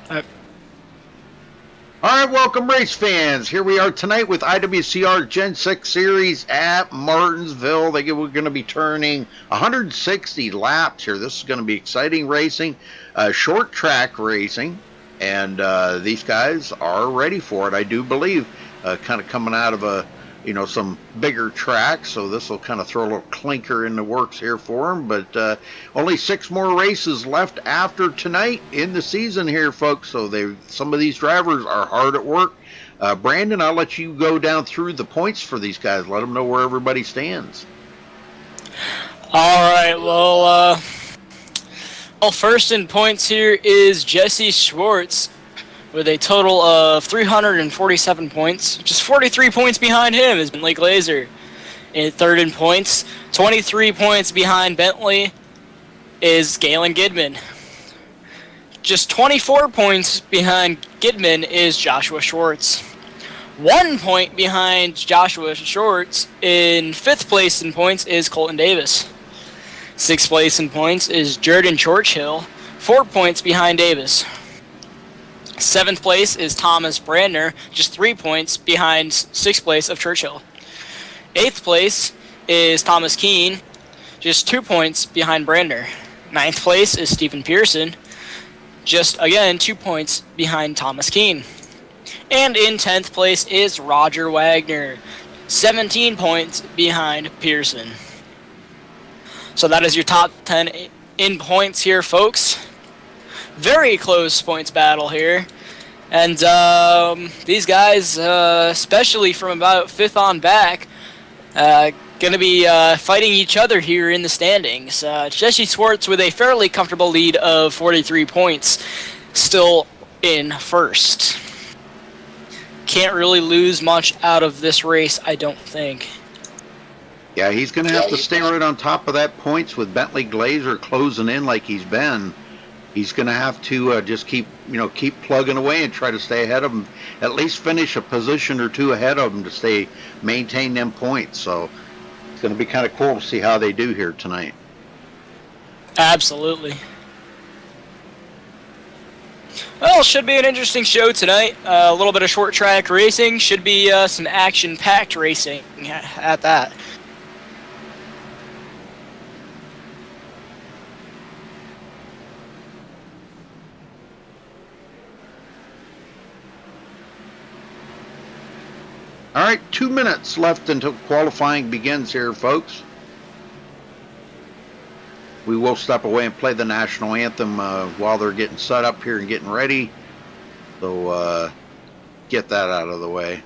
Uh, All right, welcome race fans. Here we are tonight with IWCR Gen 6 Series at Martinsville. We're going to be turning 160 laps here. This is going to be exciting racing, short track racing, and these guys are ready for it, I do believe. Kind of coming out of some bigger tracks, so this will kind of throw a little clinker in the works here for them. But only 6 more races left after tonight in the season here, folks. So some of these drivers are hard at work. Brandon, I'll let you go down through the points for these guys. Let them know where everybody stands. all right. Well, first in points here is Jesse Schwartz with a total of 347 points. Just 43 points behind him is Bentley Glazer. In third in points, 23 points behind Bentley is Galen Gidman. Just 24 points behind Gidman is Joshua Schwartz. 1 point behind Joshua Schwartz in fifth place in points is Colton Davis. Sixth place in points is Jordan Churchill, 4 points behind Davis. Seventh place is Thomas Brandner, just 3 points behind sixth place of Churchill. Eighth place is Thomas Keene, just 2 points behind Brandner. Ninth place is Stephen Pearson, just again 2 points behind Thomas Keene. And in 10th place is Roger Wagner, 17 points behind Pearson. So that is your top 10 in points here, folks. Very close points battle here. And these guys, especially from about 5th on back, going to be fighting each other here in the standings. Jesse Schwartz with a fairly comfortable lead of 43 points, still in first. Can't really lose much out of this race, I don't think. Yeah, he's going to have to stay right on top of that points with Bentley Glazer closing in like he's been. He's going to have to just keep plugging away and try to stay ahead of him. At least finish a position or two ahead of him to maintain them points. So it's going to be kind of cool to see how they do here tonight. Absolutely. Well, should be an interesting show tonight. A little bit of short track racing. Should be some action-packed racing at that. All right, 2 minutes left until qualifying begins here, folks. We will step away and play the national anthem while they're getting set up here and getting ready. So get that out of the way.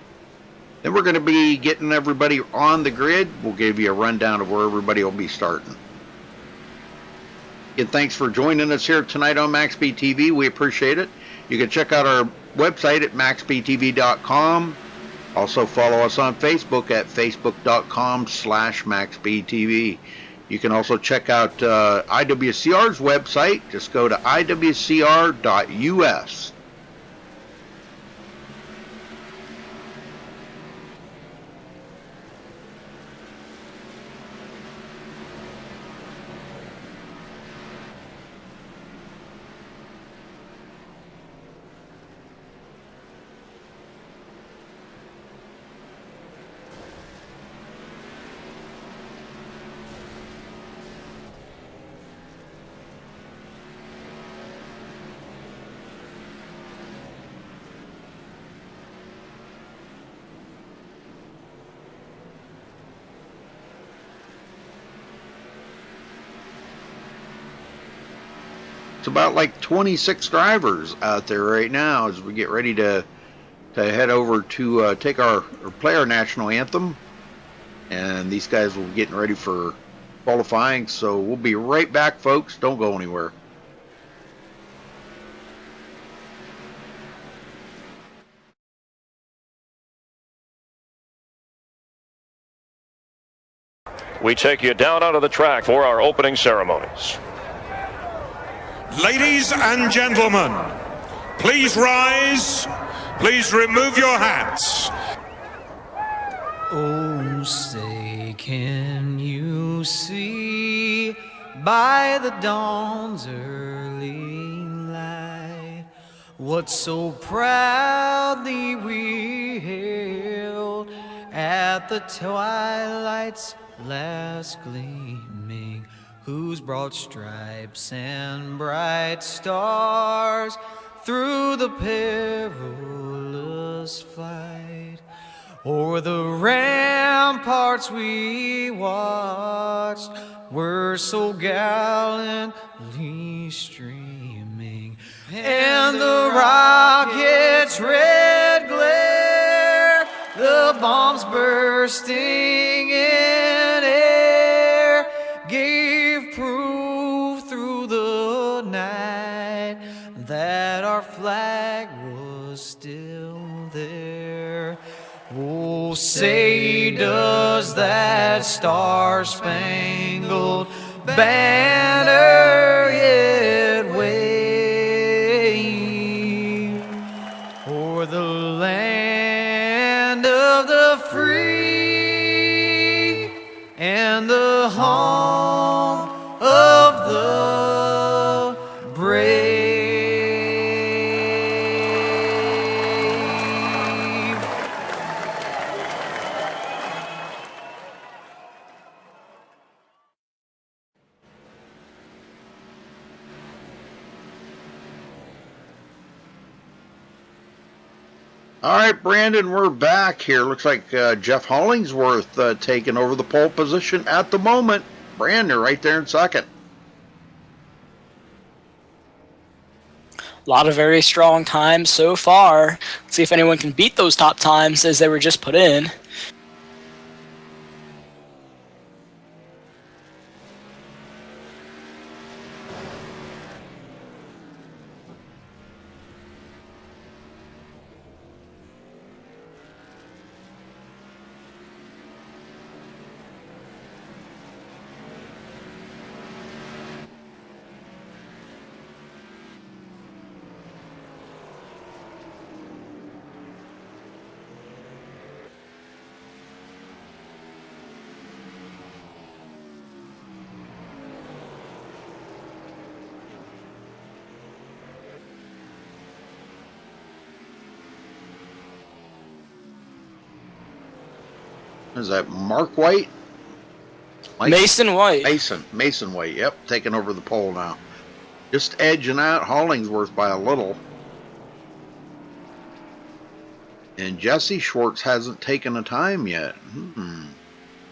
Then we're going to be getting everybody on the grid. We'll give you a rundown of where everybody will be starting. Again, thanks for joining us here tonight on MaxSpeedTV. We appreciate it. You can check out our website at MaxSpeedTV.com. Also follow us on Facebook at Facebook.com/MaxSpeedTV. You can also check out IWCR's website. Just go to IWCR.us. It's about like 26 drivers out there right now as we get ready to head over to play our national anthem. And these guys will be getting ready for qualifying. So we'll be right back, folks. Don't go anywhere. We take you down onto the track for our opening ceremonies. Ladies and gentlemen, please rise. Please remove your hats. Oh, say, can you see by the dawn's early light what so proudly we hailed at the twilight's last gleaming, whose broad stripes and bright stars through the perilous flight o'er the ramparts we watched were so gallantly streaming, and the rocket's red glare, the bombs bursting in air, gave proof through the night that our flag was still there. Oh, say does that star-spangled banner yet wave o'er the land of the free and the home of the brave? All right, Brandon, we're back here. Looks like Jeff Hollingsworth taking over the pole position at the moment. Brandon right there in second. A lot of very strong times so far. Let's see if anyone can beat those top times as they were just put in. Is that Mark White? Mason White. Mason White, yep, taking over the pole now. Just edging out Hollingsworth by a little. And Jesse Schwartz hasn't taken a time yet.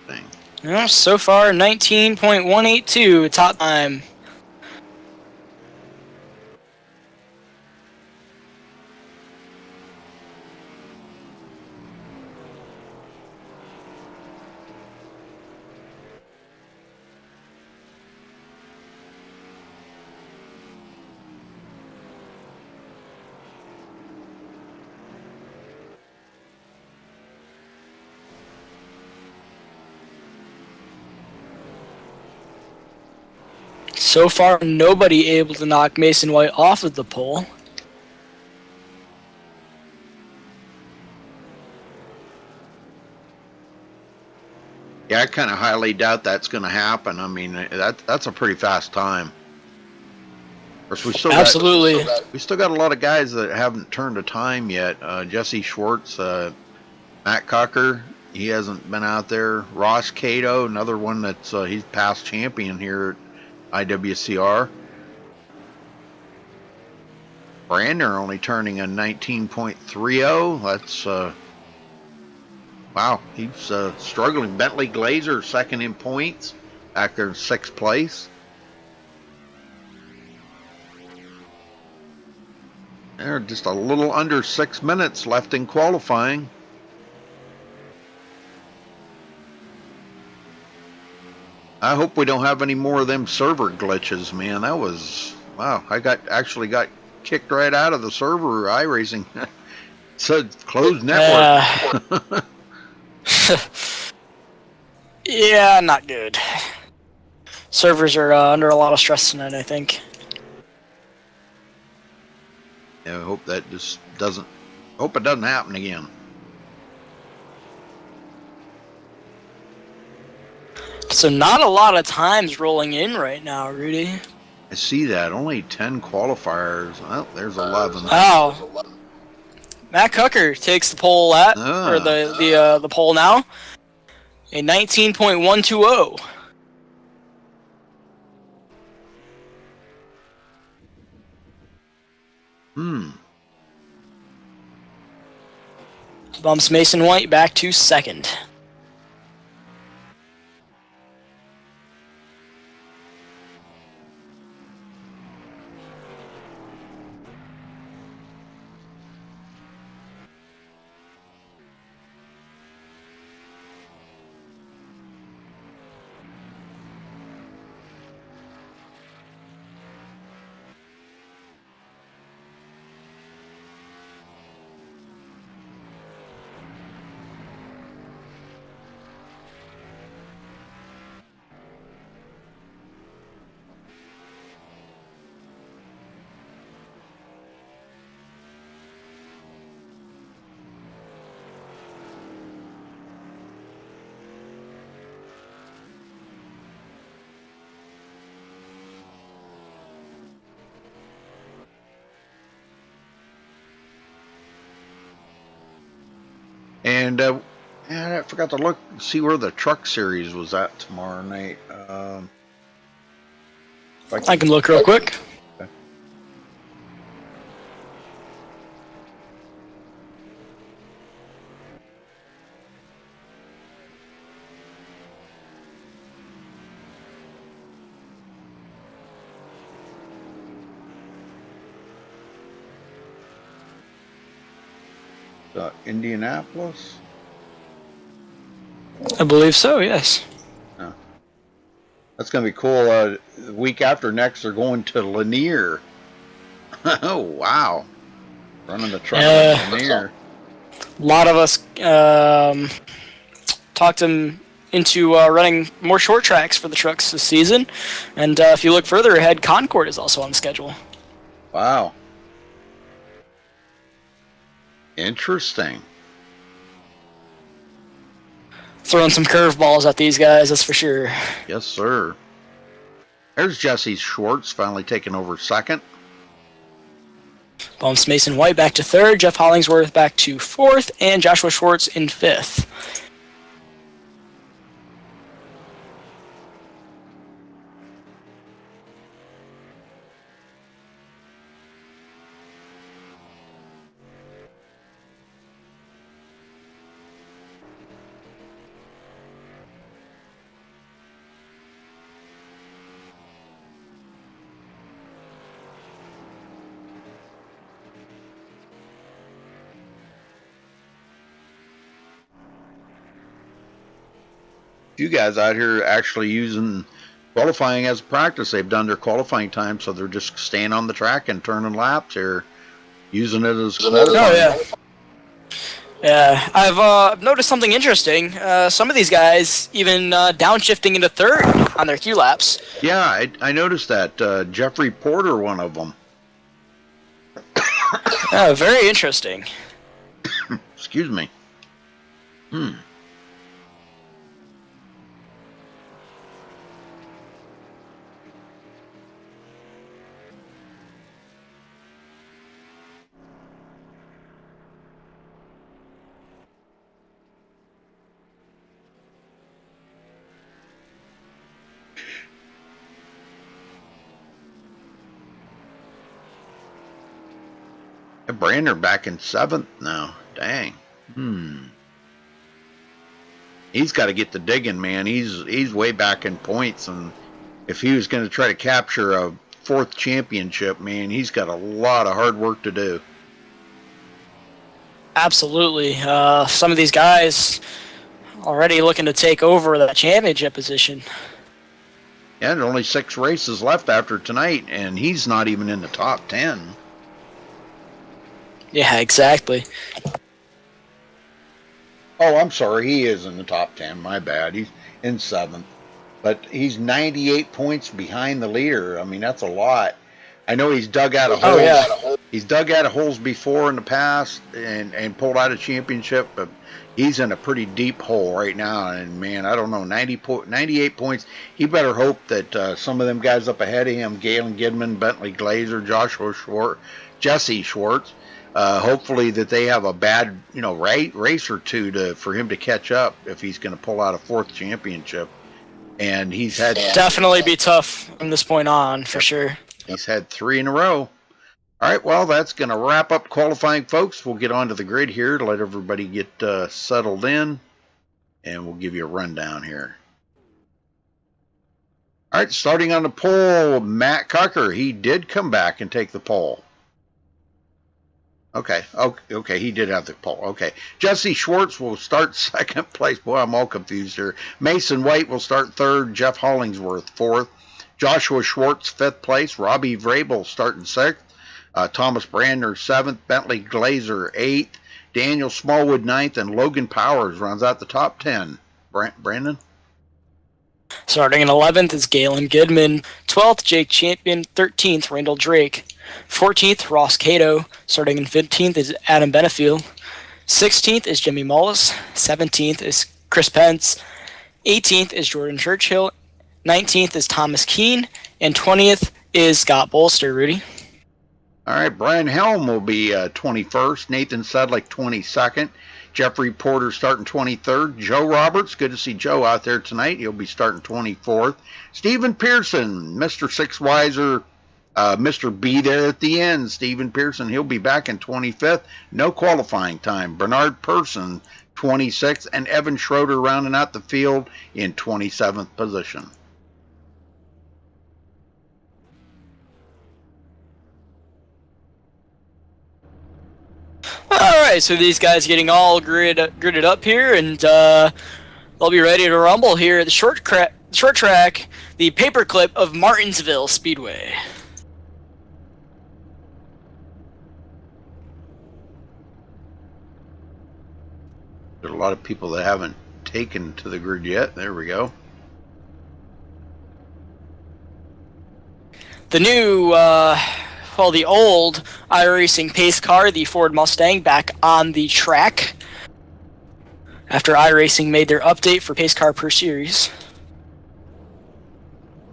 Thing. Yeah, so far, 19.182 top time. So far, nobody able to knock Mason White off of the pole. Yeah, I kind of highly doubt that's going to happen. I mean, that's a pretty fast time. Of course, Absolutely. We still got a lot of guys that haven't turned a time yet. Jesse Schwartz, Matt Cocker, he hasn't been out there. Ross Cato, another one that's he's past champion here at IWCR. Brandon only turning a 19.30. That's wow, he's struggling. Bentley Glazer second in points, back there in sixth place. They're just a little under 6 minutes left in qualifying. I hope we don't have any more of them server glitches, man. That was, wow, I actually got kicked right out of the server iRacing. It said closed network. Yeah, not good. Servers are under a lot of stress tonight, I think. Yeah, I hope that just doesn't, hope it doesn't happen again. So not a lot of times rolling in right now, Rudy. I see that. Only 10 qualifiers. Oh, there's 11. Wow. Matt Cucker takes the pole or the pole now. A 19.120. Bumps Mason White back to second. And I forgot to see where the truck series was at tomorrow night. I can look real quick. Okay. Indianapolis? I believe so, yes. Yeah. That's going to be cool. The week after next, they're going to Lanier. Oh, wow. Running the truck in Lanier. A lot of us talked him into running more short tracks for the trucks this season. And if you look further ahead, Concord is also on the schedule. Wow. Interesting. Throwing some curveballs at these guys, that's for sure. Yes, sir. There's Jesse Schwartz finally taking over second. Bumps Mason White back to third, Jeff Hollingsworth back to fourth, and Joshua Schwartz in fifth. You guys out here actually using qualifying as practice. They've done their qualifying time, so they're just staying on the track and turning laps here, using it as qualifying. Oh, yeah. Yeah, I've noticed something interesting. Some of these guys even downshifting into third on their Q laps. Yeah, I noticed that. Jeffrey Porter, one of them. Very interesting. Excuse me. Brander back in seventh now. Dang. He's got to get the digging, man. He's way back in points, and if he was going to try to capture a fourth championship, man, he's got a lot of hard work to do. Absolutely. Some of these guys already looking to take over that championship position. Yeah, there's only 6 races left after tonight, and he's not even in the top 10. Yeah, exactly. Oh, I'm sorry. He is in the top 10. My bad. He's in 7th. But he's 98 points behind the leader. I mean, that's a lot. I know he's dug out a hole. Oh, yeah. He's dug out of holes before in the past and pulled out a championship, but he's in a pretty deep hole right now. And man, I don't know, 98 points. He better hope that some of them guys up ahead of him, Galen Gidman, Bentley Glazer, Joshua Schwartz, Jesse Schwartz, hopefully that they have a bad, race or two for him to catch up if he's going to pull out a fourth championship. And he's had definitely be tough from this point on for sure. He's had 3 in a row. All right, well, that's going to wrap up qualifying, folks. We'll get onto the grid here to let everybody get settled in, and we'll give you a rundown here. All right, starting on the pole, Matt Cucker. He did come back and take the pole. Okay, he did have the pole. Okay, Jesse Schwartz will start second place. Boy, I'm all confused here. Mason White will start third. Jeff Hollingsworth fourth. Joshua Schwartz fifth place. Robbie Vrabel starting sixth. Thomas Brandner seventh. Bentley Glazer eighth. Daniel Smallwood ninth, and Logan Powers rounds out the top 10. Brandon? Starting in 11th is Galen Gidman. 12th, Jake Champion. 13th, Randall Drake. 14th, Ross Cato. Starting in 15th is Adam Benefield. 16th is Jimmy Mullis. 17th is Chris Pence. 18th is Jordan Churchill. 19th is Thomas Keene. And 20th is Scott Bolster, Rudy. All right, Brian Helm will be 21st. Nathan Sedlick 22nd. Jeffrey Porter starting 23rd. Joe Roberts, good to see Joe out there tonight. He'll be starting 24th. Stephen Pearson, Mr. Six Wiser, Mr. B there at the end. Stephen Pearson, he'll be back in 25th. No qualifying time. Bernard Person, 26th. And Evan Schroeder rounding out the field in 27th position. Alright, so these guys getting all gridded up here, and they'll be ready to rumble here at the short track, the paperclip of Martinsville Speedway. There's a lot of people that haven't taken to the grid yet. There we go. The new, the old iRacing pace car, the Ford Mustang, back on the track after iRacing made their update for pace car per series.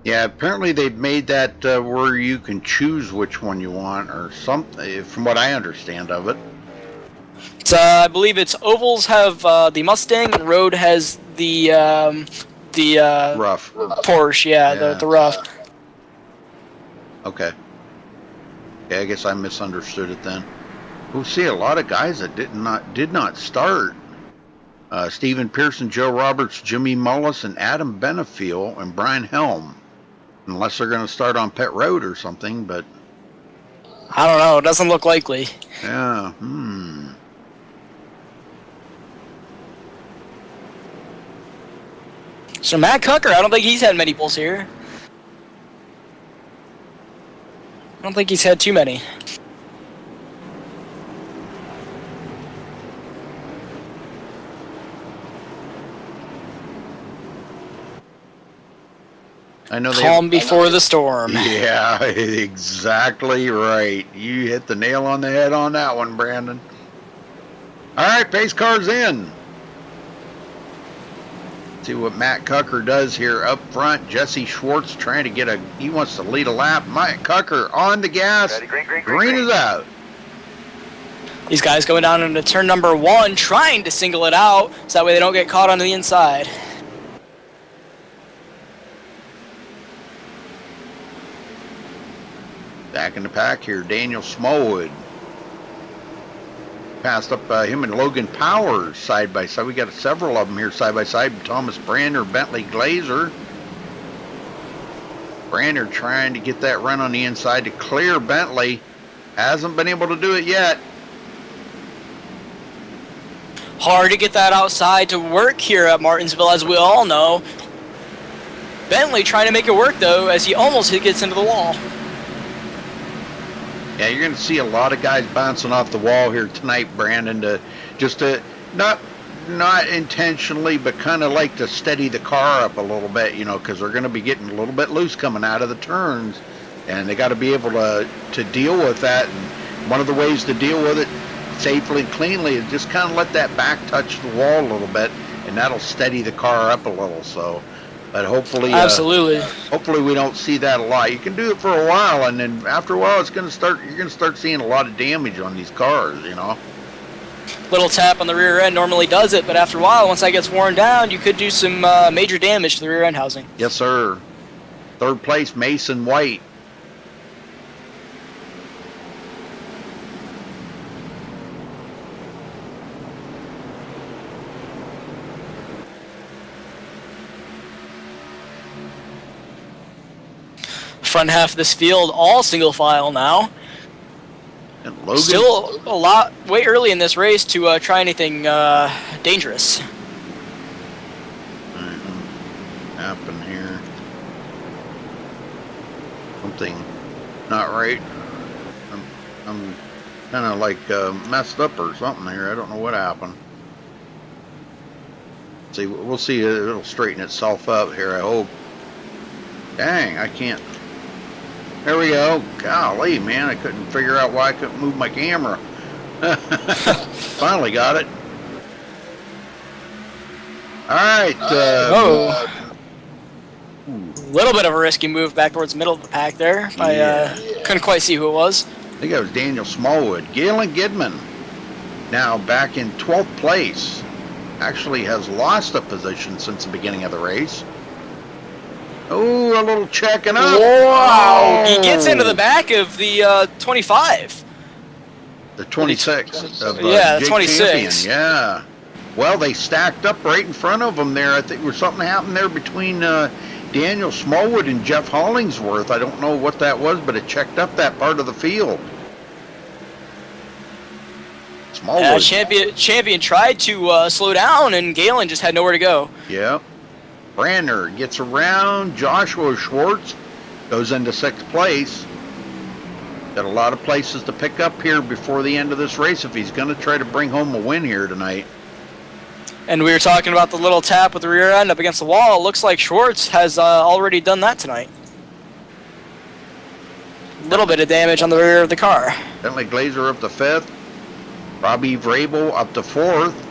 Yeah, apparently they've made that where you can choose which one you want or something, from what I understand of it. It's, I believe it's ovals have the Mustang and road has the rough Porsche, yeah. The rough. Okay. Yeah, I guess I misunderstood it then. We'll see a lot of guys that did not start. Stephen Pearson, Joe Roberts, Jimmy Mullis, and Adam Benefield, and Brian Helm. Unless they're going to start on pit road or something, but I don't know. It doesn't look likely. Yeah. So Matt Cucker, I don't think he's had many pulls here. I don't think he's had too many. I know calm before the storm. Yeah, exactly right. You hit the nail on the head on that one, Brandon. All right, pace car's in. See what Matt Cucker does here up front. Jesse Schwartz trying to get he wants to lead a lap. Matt Cucker on the gas. Ready, green is out. These guys going down into turn number 1, trying to single it out, so that way they don't get caught on the inside. Back in the pack here, Daniel Smallwood. Passed up him and Logan Powers side by side. We got several of them here side by side. Thomas Brandner, Bentley Glazer. Brandner trying to get that run on the inside to clear Bentley. Hasn't been able to do it yet. Hard to get that outside to work here at Martinsville, as we all know. Bentley trying to make it work, though, as he almost gets into the wall. Yeah, you're going to see a lot of guys bouncing off the wall here tonight, Brandon, not intentionally, but kind of like to steady the car up a little bit, because they're going to be getting a little bit loose coming out of the turns, and they got to be able to deal with that and one of the ways to deal with it safely and cleanly is just kind of let that back touch the wall a little bit, and that'll steady the car up a little. So, but hopefully, Absolutely. hopefully we don't see that a lot. You can do it for a while, and then after a while, you're going to start seeing a lot of damage on these cars. You know. Little tap on the rear end normally does it, but after a while, once that gets worn down, you could do some major damage to the rear end housing. Yes, sir. Third place, Mason White. Front half of this field, all single file now. And Logan. Still a lot, way early in this race to try anything dangerous. Happen here. Something not right. I'm kind of like messed up or something here. I don't know what happened. See, we'll see. It'll straighten itself up here, I hope. Dang, I can't. There we go. Golly, man, I couldn't figure out why I couldn't move my camera. Finally got it. All right. A little bit of a risky move back towards the middle of the pack there. I couldn't quite see who it was. I think it was Daniel Smallwood. Galen Gidman, now back in 12th place, actually has lost a position since the beginning of the race. Oh, a little checking up. Wow! He gets into the back of the 25. The 26 of yeah, Jake 26. Champion. Yeah. Well, they stacked up right in front of them there. I think there was something happened there between Daniel Smallwood and Jeff Hollingsworth. I don't know what that was, but it checked up that part of the field. Smallwood. Champion tried to slow down, and Galen just had nowhere to go. Yep. Brandner gets around. Joshua Schwartz goes into 6th place. Got a lot of places to pick up here before the end of this race if he's going to try to bring home a win here tonight. And we were talking about the little tap with the rear end up against the wall. It looks like Schwartz has already done that tonight. A little bit of damage on the rear of the car. Bentley Glazer up to 5th. Robbie Vrabel up to 4th.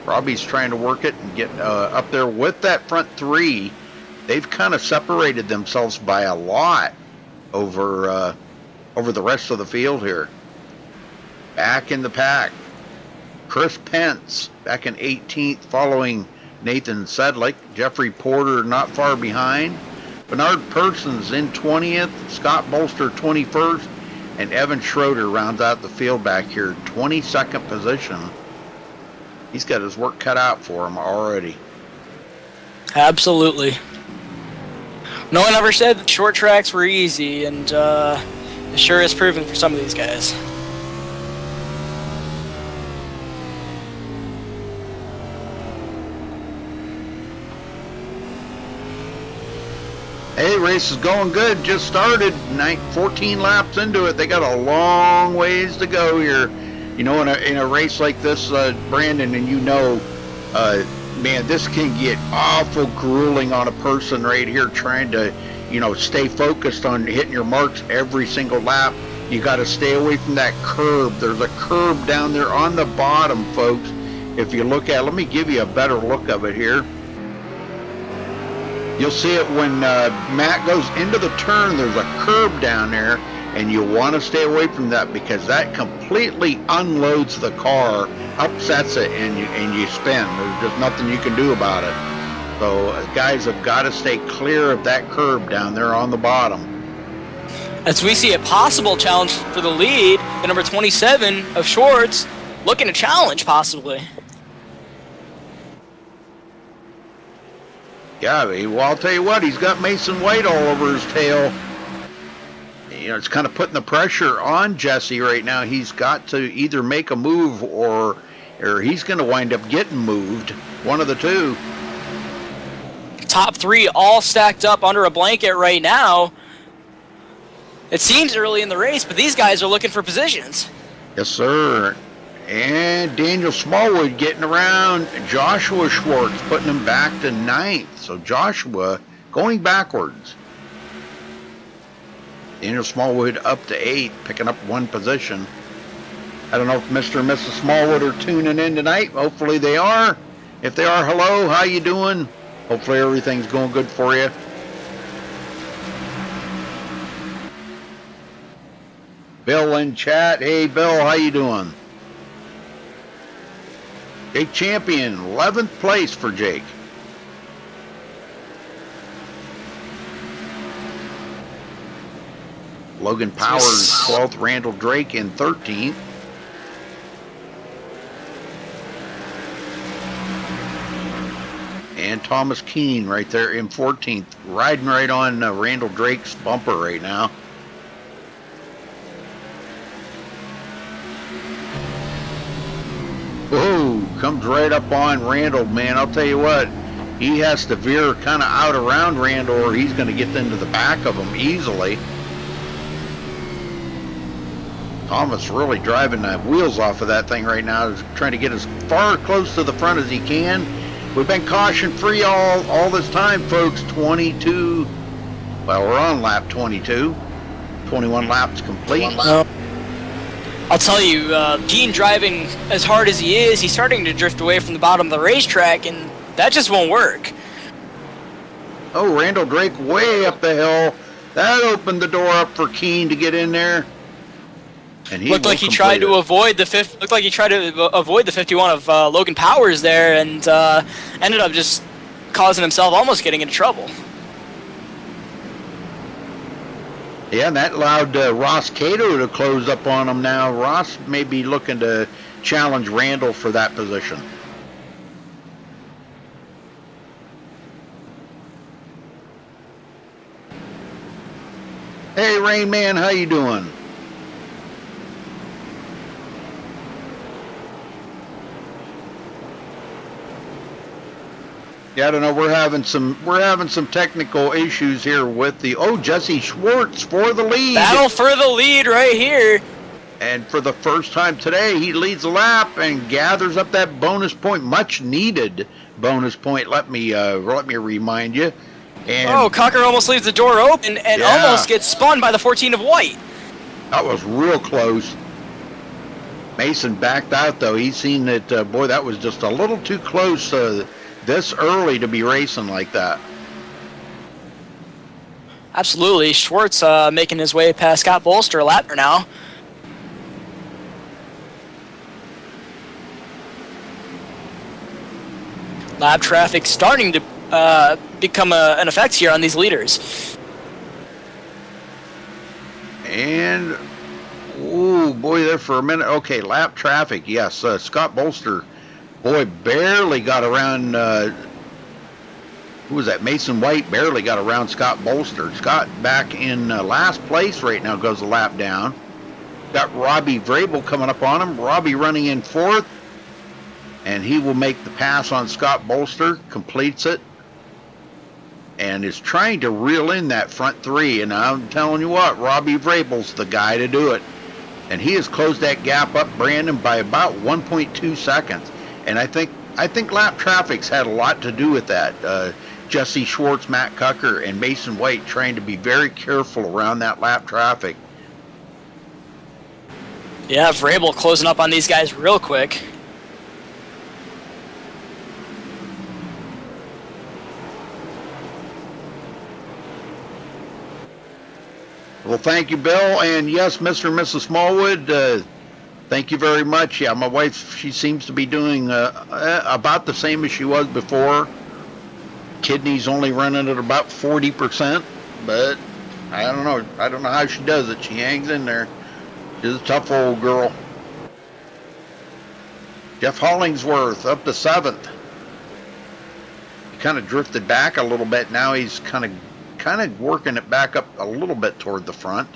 Robbie's trying to work it and get up there with that front 3. They've kind of separated themselves by a lot over the rest of the field here. Back in the pack, Chris Pence back in 18th, following Nathan Sedlick. Jeffrey Porter not far behind. Bernard Persons in 20th. Scott Bolster 21st, and Evan Schroeder rounds out the field back here, 22nd position. He's got his work cut out for him already. Absolutely. No one ever said that short tracks were easy, and it sure is proven for some of these guys. Hey, race is going good. Just started. 14 laps into it. They got a long ways to go here. You know, in a race like this, Brandon, and you know, man, this can get awful grueling on a person right here trying to, you know, stay focused on hitting your marks every single lap. You got to stay away from that curb. There's a curb down there on the bottom, folks. If you look at it, let me give you a better look of it here. You'll see it when Matt goes into the turn. There's a curb down there. And you want to stay away from that because that completely unloads the car, upsets it, and you spin. There's just nothing you can do about it. So guys have got to stay clear of that curb down there on the bottom. As we see a possible challenge for the lead, the number 27 of Schwartz looking to challenge possibly. Yeah, well, I'll tell you what, he's got Mason White all over his tail. You know, it's kind of putting the pressure on Jesse right now. He's got to either make a move or he's going to wind up getting moved. One of the two. Top 3 all stacked up under a blanket right now. It seems early in the race, but these guys are looking for positions. Yes, sir. And Daniel Smallwood getting around Joshua Schwartz, putting him back to 9th. So Joshua going backwards. Daniel Smallwood up to 8th, picking up 1 position. I don't know if Mr. and Mrs. Smallwood are tuning in tonight. Hopefully they are. If they are, hello, how you doing? Hopefully everything's going good for you. Bill in chat. Hey, Bill, how you doing? Jake Champion, 11th place for Jake. Logan Powers, 12th. Randall Drake in 13th. And Thomas Keene right there in 14th. Riding right on Randall Drake's bumper right now. Whoa, comes right up on Randall, man. I'll tell you what, he has to veer kind of out around Randall or he's going to get into the back of him easily. Thomas really driving the wheels off of that thing right now. He's trying to get as far close to the front as he can. We've been caution free all this time, folks. 22. Well, we're on lap 22. 21 laps complete. I'll tell you, Gene driving as hard as he is, he's starting to drift away from the bottom of the racetrack, and that just won't work. Oh, Randall Drake way up the hill. That opened the door up for Keene to get in there. And he looked like he tried to avoid the 51 of Logan Powers there, and ended up just causing himself almost getting into trouble. Yeah, and that allowed Ross Cato to close up on him now. Ross may be looking to challenge Randall for that position. Hey, Rain Man, how you doing? Yeah, I don't know. We're having some technical issues here with the Jesse Schwartz for the lead. Battle for the lead right here. And for the first time today, he leads the lap and gathers up that bonus point, much needed bonus point. Let me remind you. And Cocker almost leaves the door open and almost gets spun by the 14 of white. That was real close. Mason backed out though. He's seen that. Boy, that was just a little too close. This early to be racing like that. Absolutely. Schwartz making his way past Scott Bolster a lap now. Lap traffic starting to become an effect here on these leaders. And, oh boy, there for a minute. Okay, lap traffic. Yes, Scott Bolster. Boy, barely got around, who was that? Mason White barely got around Scott Bolster. Scott back in last place right now, goes a lap down. Got Robbie Vrabel coming up on him. Robbie running in fourth. And he will make the pass on Scott Bolster, completes it. And is trying to reel in that front three. And I'm telling you what, Robbie Vrabel's the guy to do it. And he has closed that gap up, Brandon, by about 1.2 seconds. And I think lap traffic's had a lot to do with that. Jesse Schwartz, Matt Cucker, and Mason White trying to be very careful around that lap traffic. Yeah, Vrabel closing up on these guys real quick. Well, thank you, Bill. And yes, Mr. and Mrs. Smallwood, thank you very much. Yeah, my wife, she seems to be doing about the same as she was before. Kidneys only running at about 40%, but I don't know. I don't know how she does it. She hangs in there. She's a tough old girl. Jeff Hollingsworth up to 7th. He kind of drifted back a little bit. Now he's kind of working it back up a little bit toward the front.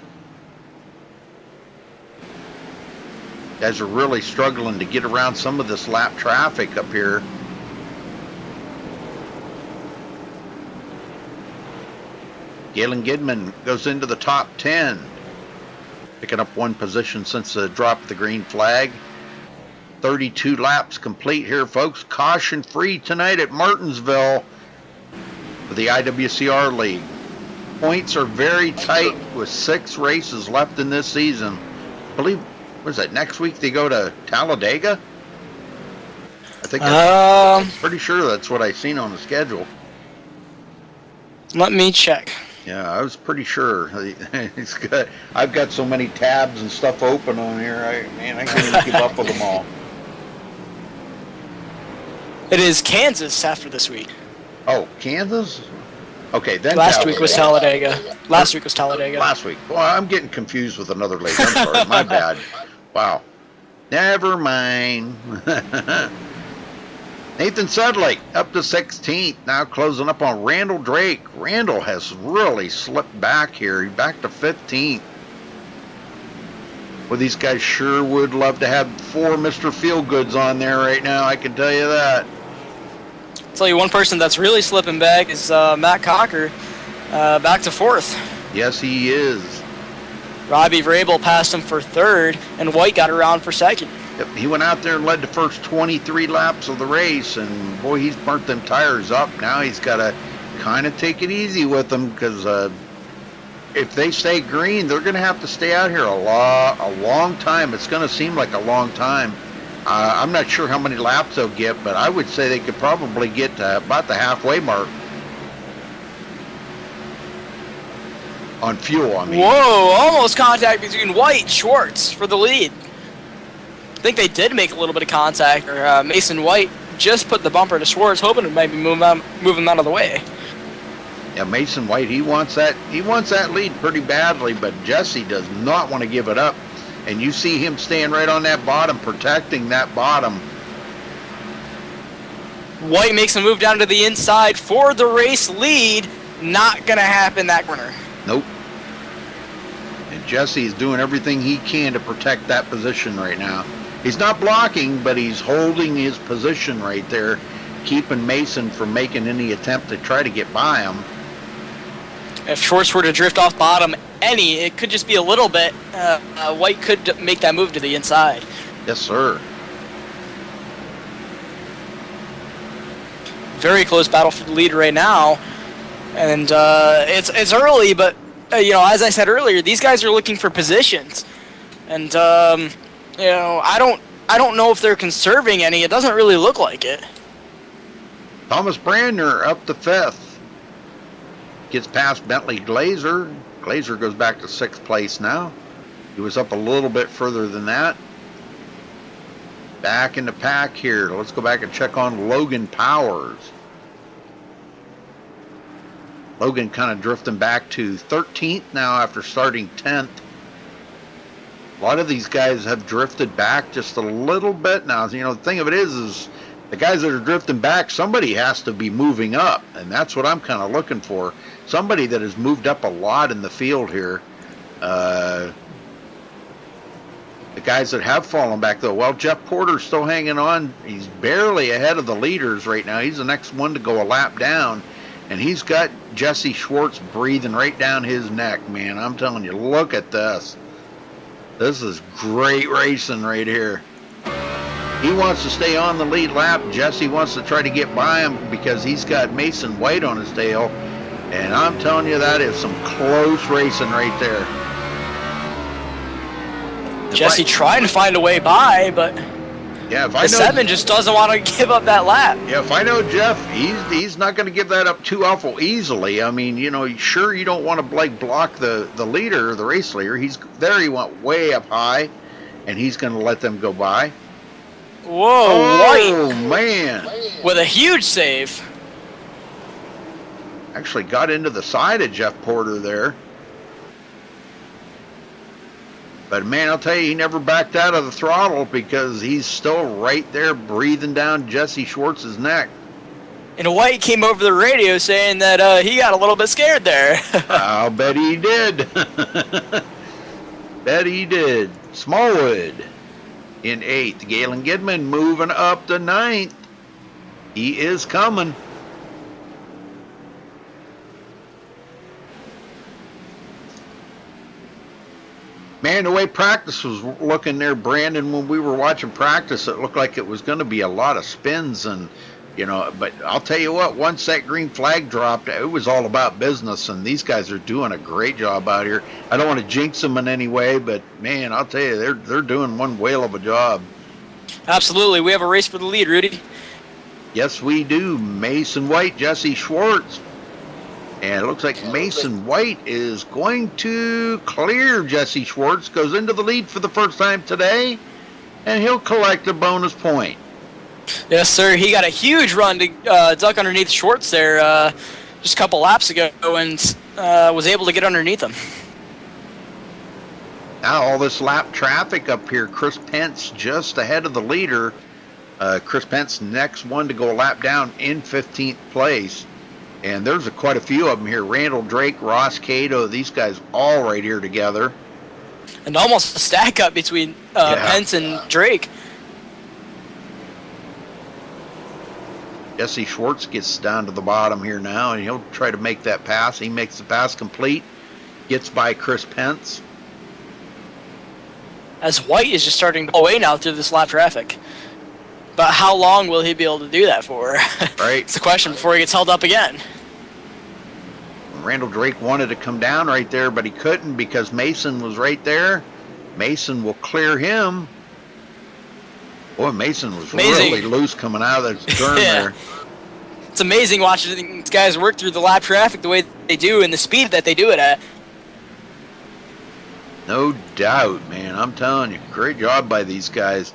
Guys are really struggling to get around some of this lap traffic up here. Galen Gidman goes into the top 10, picking up one position since the drop of the green flag. 32 laps complete here, folks. Caution free tonight at Martinsville for the IWCR League. Points are very tight with 6 races left in this season. I believe was that, next week they go to Talladega? I think I'm pretty sure that's what I seen on the schedule. Let me check. Yeah, I was pretty sure. It's good. I've got so many tabs and stuff open on here. I can't even keep up with them all. It is Kansas after this week. Oh, Kansas? Okay, then Last week was Talladega. Last week was Talladega. Last week. Well, I'm getting confused with another lady. I'm sorry. My bad. Wow. Never mind. Nathan Sedlake up to 16th, now closing up on Randall Drake. Randall has really slipped back here. He's back to 15th. Well, these guys sure would love to have 4 Mr. Feelgoods on there right now, I can tell you that. I'll tell you one person that's really slipping back is Matt Cocker, back to 4th. Yes, he is. Robbie Vrabel passed him for 3rd, and White got around for 2nd. Yep, he went out there and led the first 23 laps of the race, and boy, he's burnt them tires up. Now he's got to kind of take it easy with them, because if they stay green, they're going to have to stay out here a long time. It's going to seem like a long time. I'm not sure how many laps they'll get, but I would say they could probably get to about the halfway mark. On fuel, I mean. Whoa, almost contact between White and Schwartz for the lead. I think they did make a little bit of contact, or Mason White just put the bumper to Schwartz, hoping it might be move him out of the way. Yeah, Mason White, he wants that lead pretty badly, but Jesse does not want to give it up. And you see him staying right on that bottom, protecting that bottom. White makes a move down to the inside for the race lead. Not going to happen that corner. Nope. And Jesse is doing everything he can to protect that position right now. He's not blocking, but he's holding his position right there, keeping Mason from making any attempt to try to get by him. If Schwartz were to drift off bottom it could just be a little bit, White could make that move to the inside. Yes, sir. Very close battle for the lead right now. And it's early, but as I said earlier, these guys are looking for positions, and I don't know if they're conserving any. It doesn't really look like it. Thomas Brandner up to 5th, gets past Bentley Glazer. Glazer goes back to 6th place now. He was up a little bit further than that. Back in the pack here. Let's go back and check on Logan Powers. Logan kind of drifting back to 13th now after starting 10th. A lot of these guys have drifted back just a little bit now. The thing of it is the guys that are drifting back, somebody has to be moving up, and that's what I'm kind of looking for. Somebody that has moved up a lot in the field here. The guys that have fallen back, though, well, Jeff Porter's still hanging on. He's barely ahead of the leaders right now. He's the next one to go a lap down. And he's got Jesse Schwartz breathing right down his neck, man. I'm telling you, look at this. This is great racing right here. He wants to stay on the lead lap. Jesse wants to try to get by him because he's got Mason White on his tail. And I'm telling you, that is some close racing right there. Jesse trying to find a way by, but yeah, if I the 7 just doesn't want to give up that lap. Yeah, if I know Jeff, he's not going to give that up too awful easily. I mean, sure, you don't want to block the leader, the race leader. He's there. He went way up high, and he's going to let them go by. Whoa, White! Oh man! With a huge save. Actually got into the side of Jeff Porter there. But man, I'll tell you, he never backed out of the throttle because he's still right there breathing down Jesse Schwartz's neck. And White came over the radio saying that he got a little bit scared there. I'll bet he did. Bet he did. Smallwood in 8th. Galen Gidman moving up to 9th. He is coming. Man, the way practice was looking there, Brandon, when we were watching practice, it looked like it was going to be a lot of spins and But I'll tell you what, once that green flag dropped, it was all about business, and these guys are doing a great job out here. I don't want to jinx them in any way, but man, I'll tell you, they're doing one whale of a job. Absolutely. We have a race for the lead, Rudy. Yes, we do. Mason White, Jesse Schwartz. And it looks like Mason White is going to clear Jesse Schwartz, goes into the lead for the first time today, and he'll collect a bonus point. Yes, sir. He got a huge run to duck underneath Schwartz there just a couple laps ago and was able to get underneath him. Now all this lap traffic up here. Chris Pence just ahead of the leader. Chris Pence next one to go a lap down in 15th place. And there's quite a few of them here. Randall Drake, Ross Cato, these guys all right here together. And almost a stack up between Pence and Drake. Jesse Schwartz gets down to the bottom here now, and he'll try to make that pass. He makes the pass complete, gets by Chris Pence. As White is just starting to pull away now through this lap traffic. But how long will he be able to do that for? Right. It's the question before he gets held up again. Randall Drake wanted to come down right there, but he couldn't because Mason was right there. Mason will clear him. Boy, Mason was really loose coming out of that turn there. It's amazing watching these guys work through the lap traffic the way they do and the speed that they do it at. No doubt, man. I'm telling you, great job by these guys.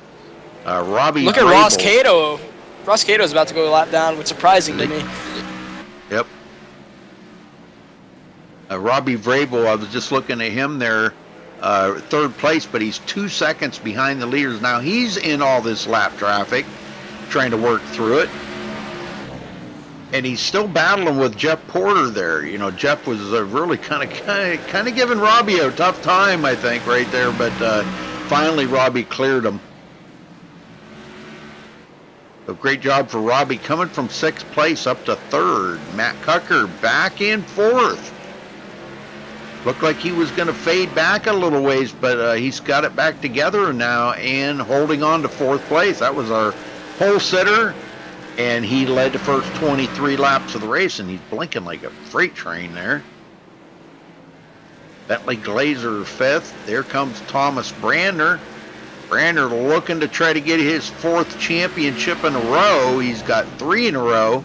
Robbie Look at Vrabel. Ross Cato. Ross Cato is about to go a lap down, which is surprising to me. Yep. Robbie Vrabel, I was just looking at him there. Third place, but he's 2 seconds behind the leaders. Now he's in all this lap traffic, trying to work through it. And he's still battling with Jeff Porter there. Jeff was really kind of giving Robbie a tough time, I think, right there. But finally, Robbie cleared him. A great job for Robbie coming from 6th place up to 3rd. Matt Cucker back in 4th. Looked like he was going to fade back a little ways, but he's got it back together now and holding on to 4th place. That was our pole sitter, and he led the first 23 laps of the race, and he's blinking like a freight train there. Bentley Glazer 5th. There comes Thomas Brander. Brander looking to try to get his 4th championship in a row. He's got 3 in a row.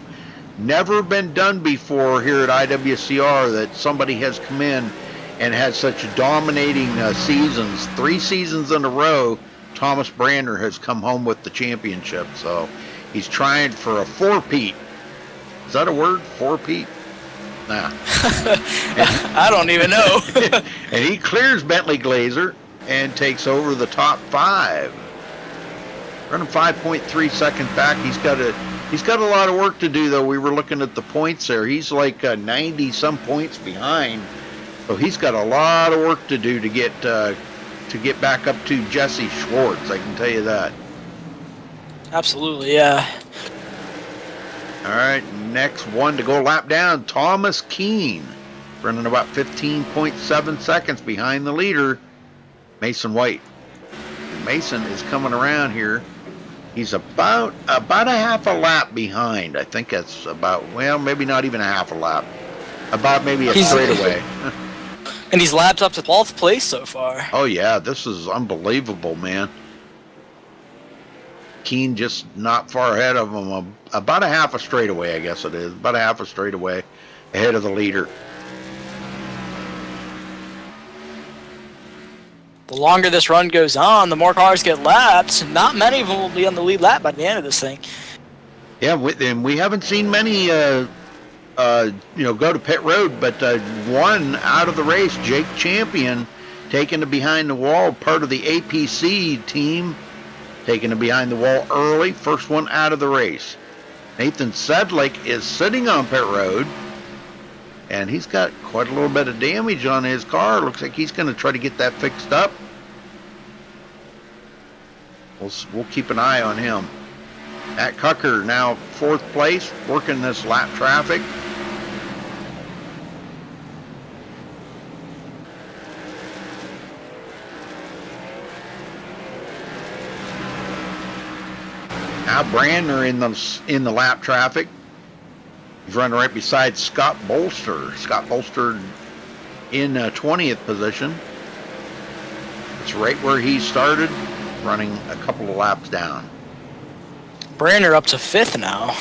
Never been done before here at IWCR that somebody has come in and had such dominating seasons. 3 seasons in a row, Thomas Brander has come home with the championship. So he's trying for a 4-peat. Is that a word? 4-peat? Nah. I don't even know. And he clears Bentley Glazer and takes over the top 5. Running 5.3 seconds back. He's got a lot of work to do, though. We were looking at the points there. He's like 90-some points behind. So he's got a lot of work to do to get back up to Jesse Schwartz. I can tell you that. Absolutely, yeah. All right, next one to go lap down, Thomas Keene. Running about 15.7 seconds behind the leader, Mason White. Mason is coming around here. He's about a half a lap behind. I think that's about, well, maybe not even a half a lap. About maybe a straightaway. And he's lapped up to 12th place so far. Oh, yeah, this is unbelievable, man. Keene just not far ahead of him. About a half a straightaway, I guess it is. About a half a straightaway ahead of the leader. The longer this run goes on, the more cars get lapped. Not many of them will be on the lead lap by the end of this thing. Yeah, and we haven't seen many, go to pit road, but one out of the race, Jake Champion, taking it behind the wall, part of the APC team, taking it behind the wall early, first one out of the race. Nathan Sedlick is sitting on pit road, and he's got quite a little bit of damage on his car. Looks like he's going to try to get that fixed up. We'll keep an eye on him. Matt Cucker now 4th place, working this lap traffic. Now Brandner in the lap traffic. He's running right beside Scott Bolster. Scott Bolster in 20th position. It's right where he started, running a couple of laps down. Brander up to 5th now.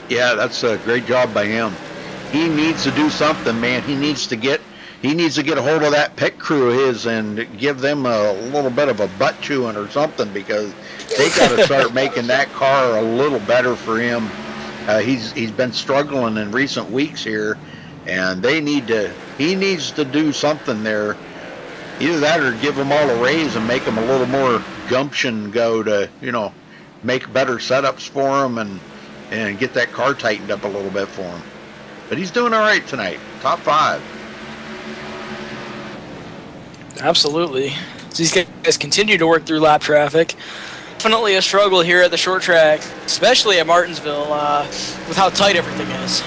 Yeah, that's a great job by him. He needs to do something, man. He needs to get a hold of that pit crew of his and give them a little bit of a butt chewing or something, because they got to start making that car a little better for him. He's been struggling in recent weeks here, and he needs to do something there. Either that or give them all a raise and make them a little more gumption go to, make better setups for them and get that car tightened up a little bit for him. But he's doing all right tonight. Top 5. Absolutely. So these guys continue to work through lap traffic. Definitely a struggle here at the short track, especially at Martinsville, with how tight everything is.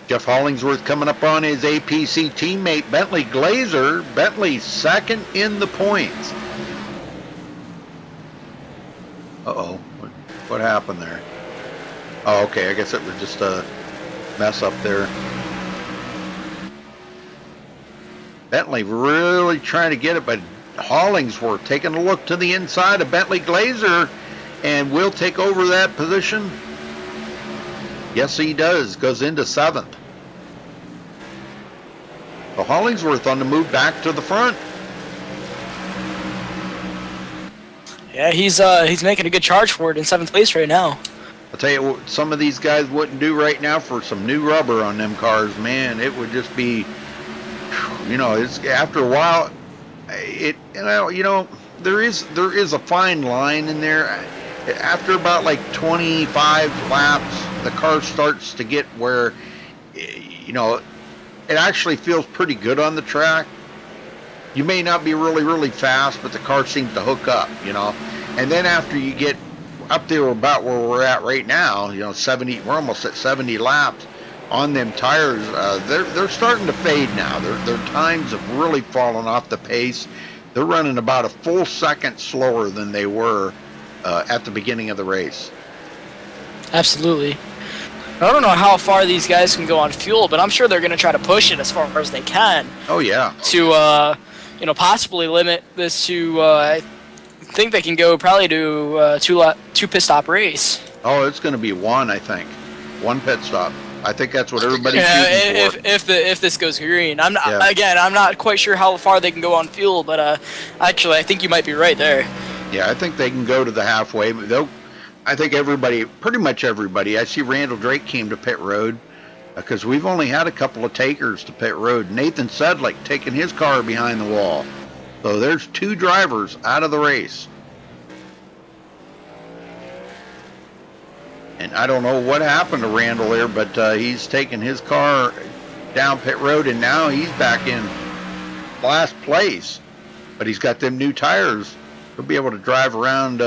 Jeff Hollingsworth coming up on his APC teammate Bentley Glazer. Bentley second in the points. Uh-oh. What happened there? Oh, okay. I guess it was just a mess up there. Bentley really trying to get it, but Hollingsworth taking a look to the inside of Bentley Glazer, and will take over that position. Yes, he does. Goes into 7th. So Hollingsworth on the move back to the front. Yeah, he's making a good charge for it in 7th place right now. I'll tell you what, some of these guys wouldn't do right now for some new rubber on them cars, man. It would just be, it's after a while, there is a fine line in there. After about like 25 laps, the car starts to get where, it actually feels pretty good on the track. You may not be really, really fast, but the car seems to hook up, And then after you get up there about where we're at right now, 70, we're almost at 70 laps on them tires. They're starting to fade now. Their times have really fallen off the pace. They're running about a full second slower than they were at the beginning of the race. Absolutely. I don't know how far these guys can go on fuel, but I'm sure they're going to try to push it as far as they can. Oh, yeah. To, possibly limit this to, I think they can go probably to two pit stop race. Oh, it's going to be one, I think. One pit stop. I think that's what everybody's shooting for. If this goes green. I'm not quite sure how far they can go on fuel, but actually I think you might be right there. Yeah, I think they can go to the halfway. I think pretty much everybody. I see Randall Drake came to pit road because we've only had a couple of takers to pit road. Nathan Sedlick taking his car behind the wall. So there's 2 drivers out of the race. And I don't know what happened to Randall there, but he's taking his car down pit road, and now he's back in last place. But he's got them new tires. He'll be able to drive around,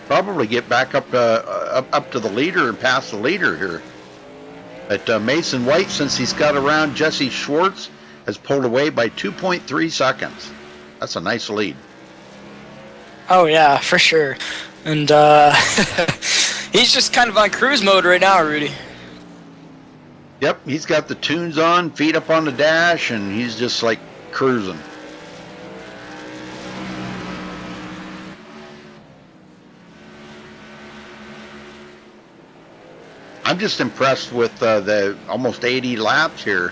probably get back up to the leader and pass the leader here. But Mason White, since he's got around Jesse Schwartz, has pulled away by 2.3 seconds. That's a nice lead. Oh, yeah, for sure. And he's just kind of on cruise mode right now, Rudy. Yep, he's got the tunes on, feet up on the dash, and he's just like cruising. I'm just impressed with the almost 80 laps here.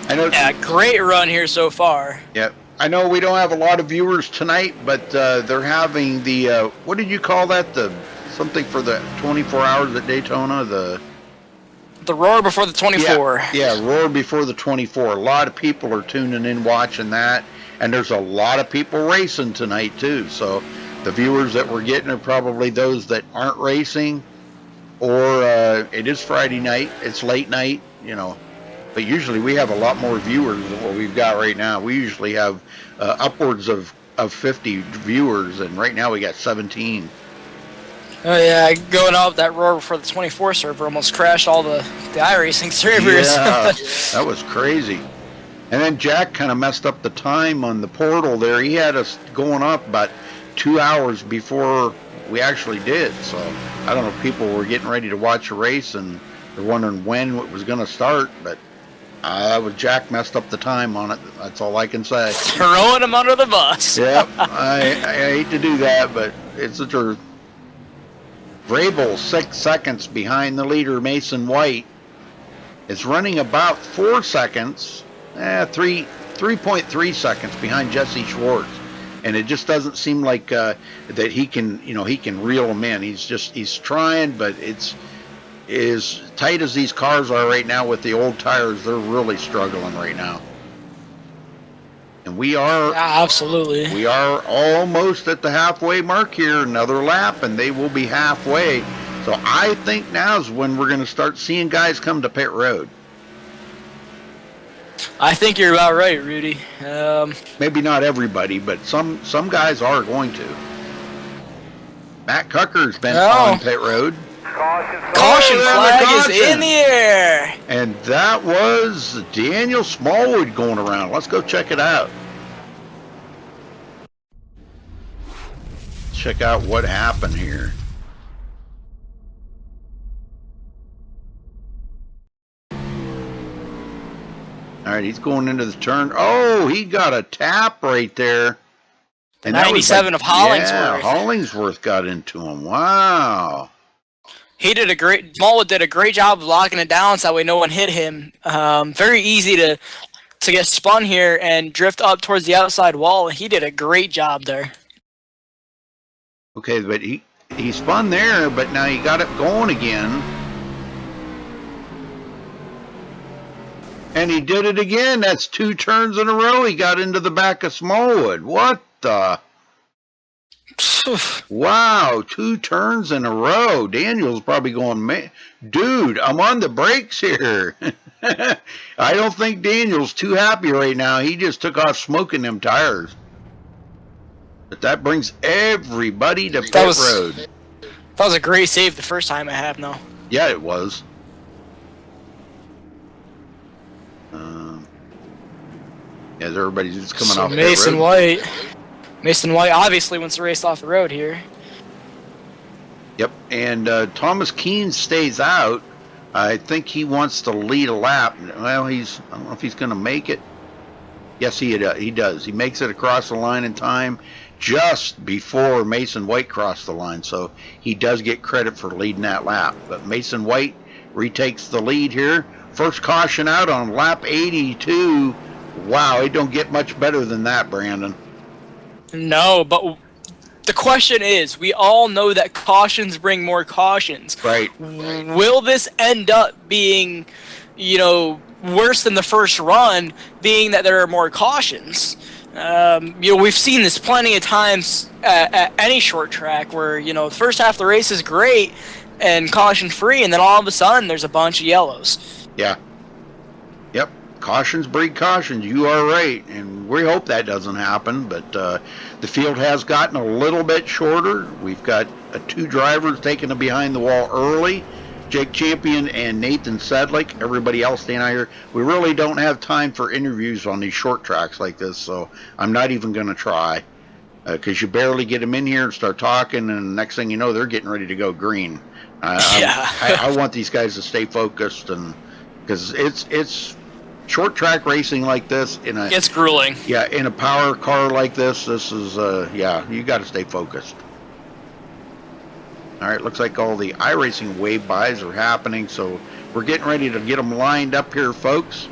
I know. Yeah, great run here so far. Yep. I know we don't have a lot of viewers tonight, but they're having the, what did you call that? Something for the 24 hours at Daytona? The Roar Before the 24. Yeah, Roar Before the 24. A lot of people are tuning in watching that, and there's a lot of people racing tonight too. So the viewers that we're getting are probably those that aren't racing, or it is Friday night, it's late night, But usually we have a lot more viewers than what we've got right now. We usually have upwards of 50 viewers, and right now we got 17. Oh yeah, going up that Roar Before the 24 server almost crashed all the iRacing servers. Yeah, that was crazy. And then Jack kind of messed up the time on the portal there. He had us going up about 2 hours before we actually did. So I don't know if people were getting ready to watch a race and they're wondering when it was going to start, but Jack messed up the time on it. That's all I can say. Throwing him under the bus. Yep, I hate to do that, but it's the truth. Vrabel 6 seconds behind the leader, Mason White. Is running about 4 seconds, 3.3 seconds behind Jesse Schwartz, and it just doesn't seem like that he can reel him in. He's trying, but it's as tight as these cars are right now with the old tires. They're really struggling right now, and we are almost at the halfway mark here. Another lap, and they will be halfway. So I think now's when we're going to start seeing guys come to pit road. I think you're about right, Rudy. Maybe not everybody, but some guys are going to. Matt Cucker's been on pit road. Caution flag is in the air. And that was Daniel Smallwood going around. Let's go check it out. Check out what happened here. All right, he's going into the turn. Oh, he got a tap right there. And 97 of Hollingsworth. Yeah, Hollingsworth got into him. Wow. Smallwood did a great job of locking it down so that way no one hit him. Very easy to get spun here and drift up towards the outside wall. He did a great job there. Okay, but he spun there, but now he got it going again. And he did it again. That's 2 turns in a row. He got into the back of Smallwood. What the? Wow, 2 turns in a row. Daniel's probably going, dude, I'm on the brakes here. I don't think Daniel's too happy right now. He just took off smoking them tires. But that brings everybody to pit road. That was a great save the first time I have now. Yeah, it was. As everybody's just coming off the road. Mason White obviously wants to race off the road here. Yep, and Thomas Keene stays out. I think he wants to lead a lap. Well, I don't know if he's going to make it. Yes, he does. He makes it across the line in time just before Mason White crossed the line, so he does get credit for leading that lap. But Mason White retakes the lead here. First caution out on lap 82. Wow, it don't get much better than that, Brandon. No, but the question is, we all know that cautions bring more cautions. Right. Will this end up being, worse than the first run, being that there are more cautions? We've seen this plenty of times at any short track where, the first half of the race is great and caution free, and then all of a sudden there's a bunch of yellows. Yeah. Yep. Cautions breed cautions. You are right, and we hope that doesn't happen. But the field has gotten a little bit shorter. We've got 2 drivers taking it behind the wall early, Jake Champion and Nathan Sedlick. Everybody else staying out here. We really don't have time for interviews on these short tracks like this, so I'm not even going to try, because you barely get them in here and start talking, and the next thing you know, they're getting ready to go green. I want these guys to stay focused, and because it's short track racing like this it's grueling. Yeah, in a power car like this is you got to stay focused. All right, looks like all the iRacing wave bys are happening, so we're getting ready to get them lined up here, folks.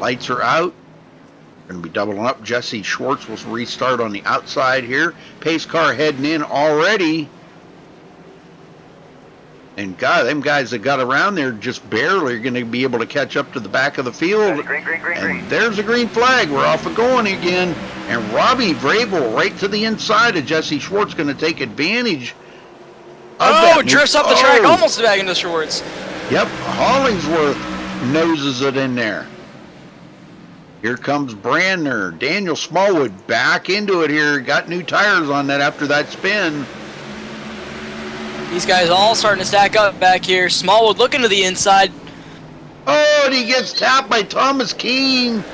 Lights are out. Going to be doubling up. Jesse Schwartz will restart on the outside here. Pace car heading in already. And God, them guys that got around there just barely are going to be able to catch up to the back of the field. And there's a green flag. We're off and going again. And Robbie Vrabel right to the inside of Jesse Schwartz, going to take advantage of that. Drifts up the track almost back into Schwartz. Yep, Hollingsworth noses it in there. Here comes Brandner. Daniel Smallwood back into it here. Got new tires on that after that spin. These guys all starting to stack up back here. Smallwood looking to the inside. Oh, and he gets tapped by Thomas Keene.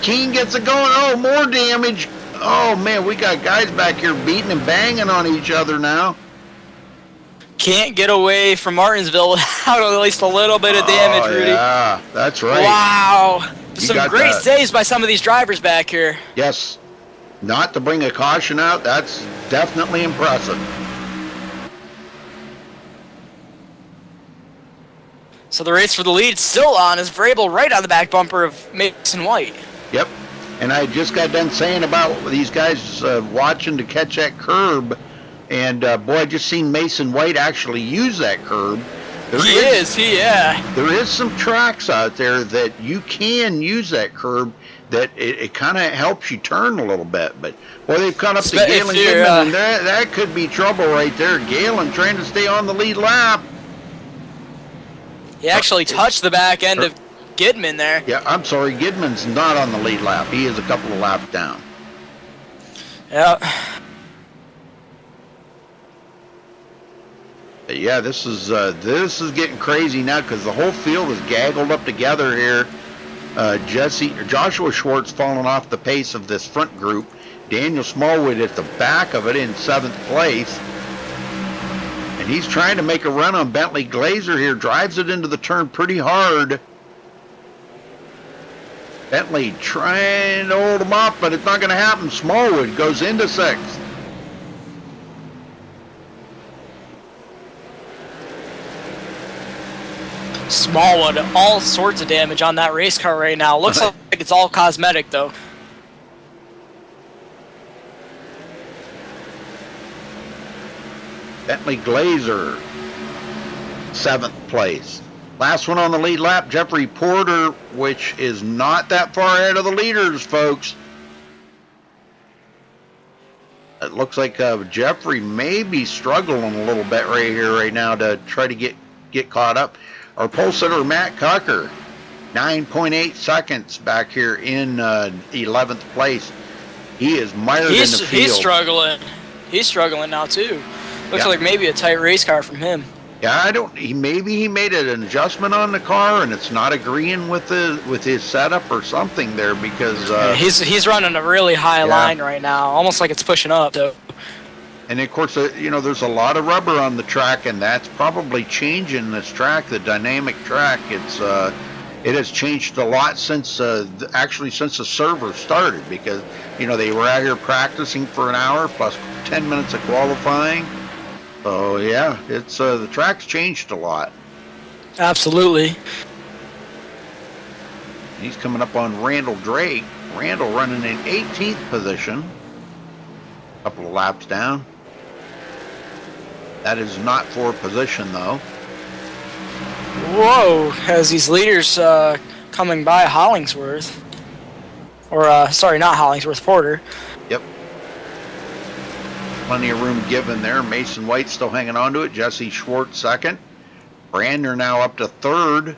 Keene gets it going. Oh, more damage. Oh, man, we got guys back here beating and banging on each other now. Can't get away from Martinsville without at least a little bit of damage, Rudy. Yeah, that's right. Wow. Some got great that. saves by some of these drivers back here. Yes. Not to bring a caution out, that's definitely impressive. So the race for the lead still on as Vrabel right on the back bumper of Mason White. Yep. And I just got done saying about these guys watching to catch that curb. And, boy, I just seen Mason White actually use that curb. Yeah. There is some tracks out there that you can use that curb that it kind of helps you turn a little bit. But, boy, they've caught up to Galen Goodman, and that could be trouble right there. Galen trying to stay on the lead lap. He actually touched the back end of Gidman there. Yeah, I'm sorry. Gidman's not on the lead lap. He is a couple of laps down. Yeah. But yeah, this is getting crazy now because the whole field is gaggled up together here. Joshua Schwartz falling off the pace of this front group. Daniel Smallwood at the back of it in 7th place. And he's trying to make a run on Bentley Glazer here. Drives it into the turn pretty hard. Bentley trying to hold him up, but it's not going to happen. Smallwood goes into 6th. Smallwood, all sorts of damage on that race car right now. Looks like it's all cosmetic, though. Bentley Glazer, 7th place. Last one on the lead lap, Jeffrey Porter, which is not that far ahead of the leaders, folks. It looks like Jeffrey may be struggling a little bit right here, right now, to try to get caught up. Our pole sitter, Matt Cucker, 9.8 seconds back here in 11th place. He is mired in the field. He's struggling. He's struggling now, too. Looks like maybe a tight race car from him. Yeah, maybe he made an adjustment on the car and it's not agreeing with his setup or something there because he's running a really high line right now, almost like it's pushing up though. And of course, there's a lot of rubber on the track, and that's probably changing this track, the dynamic track. It has changed a lot since actually since the server started because they were out here practicing for an hour plus 10 minutes of qualifying. So yeah, it's the track's changed a lot. Absolutely. He's coming up on Randall Drake. Randall running in 18th position. A couple of laps down. That is not for position though. Whoa, as these leaders coming by Hollingsworth. Or, sorry, not Hollingsworth, Porter. Yep. Plenty of room given there. Mason White still hanging on to it. Jesse Schwartz 2nd. Brandner now up to 3rd.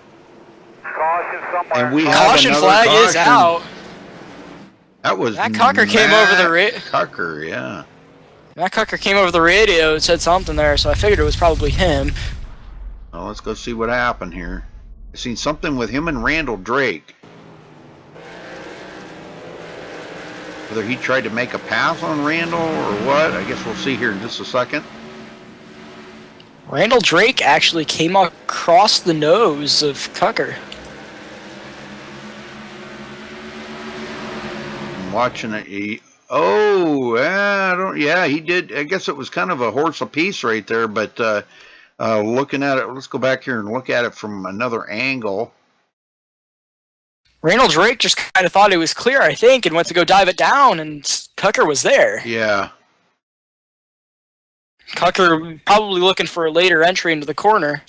Caution somewhere. And we have Caution another flag caution. is out. That was Matt Cucker came over the Cucker, yeah. Matt Cucker came over the radio and said something there, so I figured it was probably him. Well, let's go see what happened here. I seen something with him and Randall Drake. Whether he tried to make a pass on Randall or what, I guess we'll see here in just a second. Randall Drake actually came across the nose of Cucker. I'm watching it. He did. I guess it was kind of a horse apiece right there, but looking at it, let's go back here and look at it from another angle. Randall Drake just kind of thought it was clear, I think, and went to go dive it down, and Cucker was there. Yeah. Cucker probably looking for a later entry into the corner.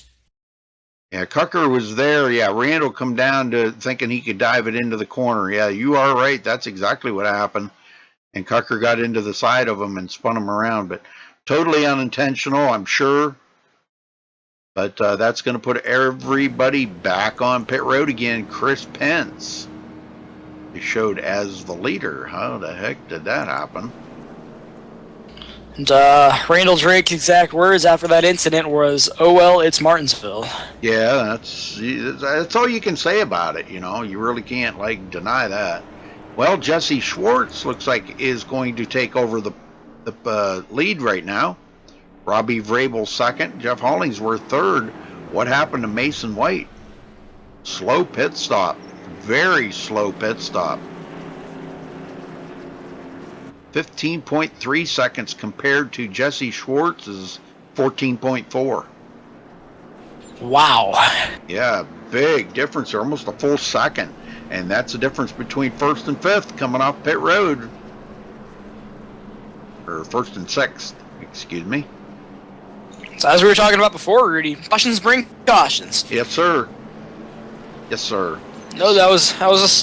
Yeah, Cucker was there. Yeah, Randall come down to thinking he could dive it into the corner. Yeah, you are right. That's exactly what happened. And Cucker got into the side of him and spun him around. But totally unintentional, I'm sure. But that's going to put everybody back on pit road again. Chris Pence is showed as the leader. How the heck did that happen? And Randall Drake's exact words after that incident was, "Oh well, it's Martinsville." Yeah, that's all you can say about it. You know, you really can't like deny that. Well, Jesse Schwartz looks like is going to take over the lead right now. Robbie Vrabel second, Jeff Hollingsworth third. What happened to Mason White? Slow pit stop, very slow pit stop. 15.3 seconds compared to Jesse Schwartz's 14.4. Wow. Yeah, big difference there, almost a full second. And that's the difference between first and fifth coming off pit road. Or first and sixth, excuse me. So as we were talking about before, Rudy, cautions bring cautions. Yes, sir. Yes, sir. No, that was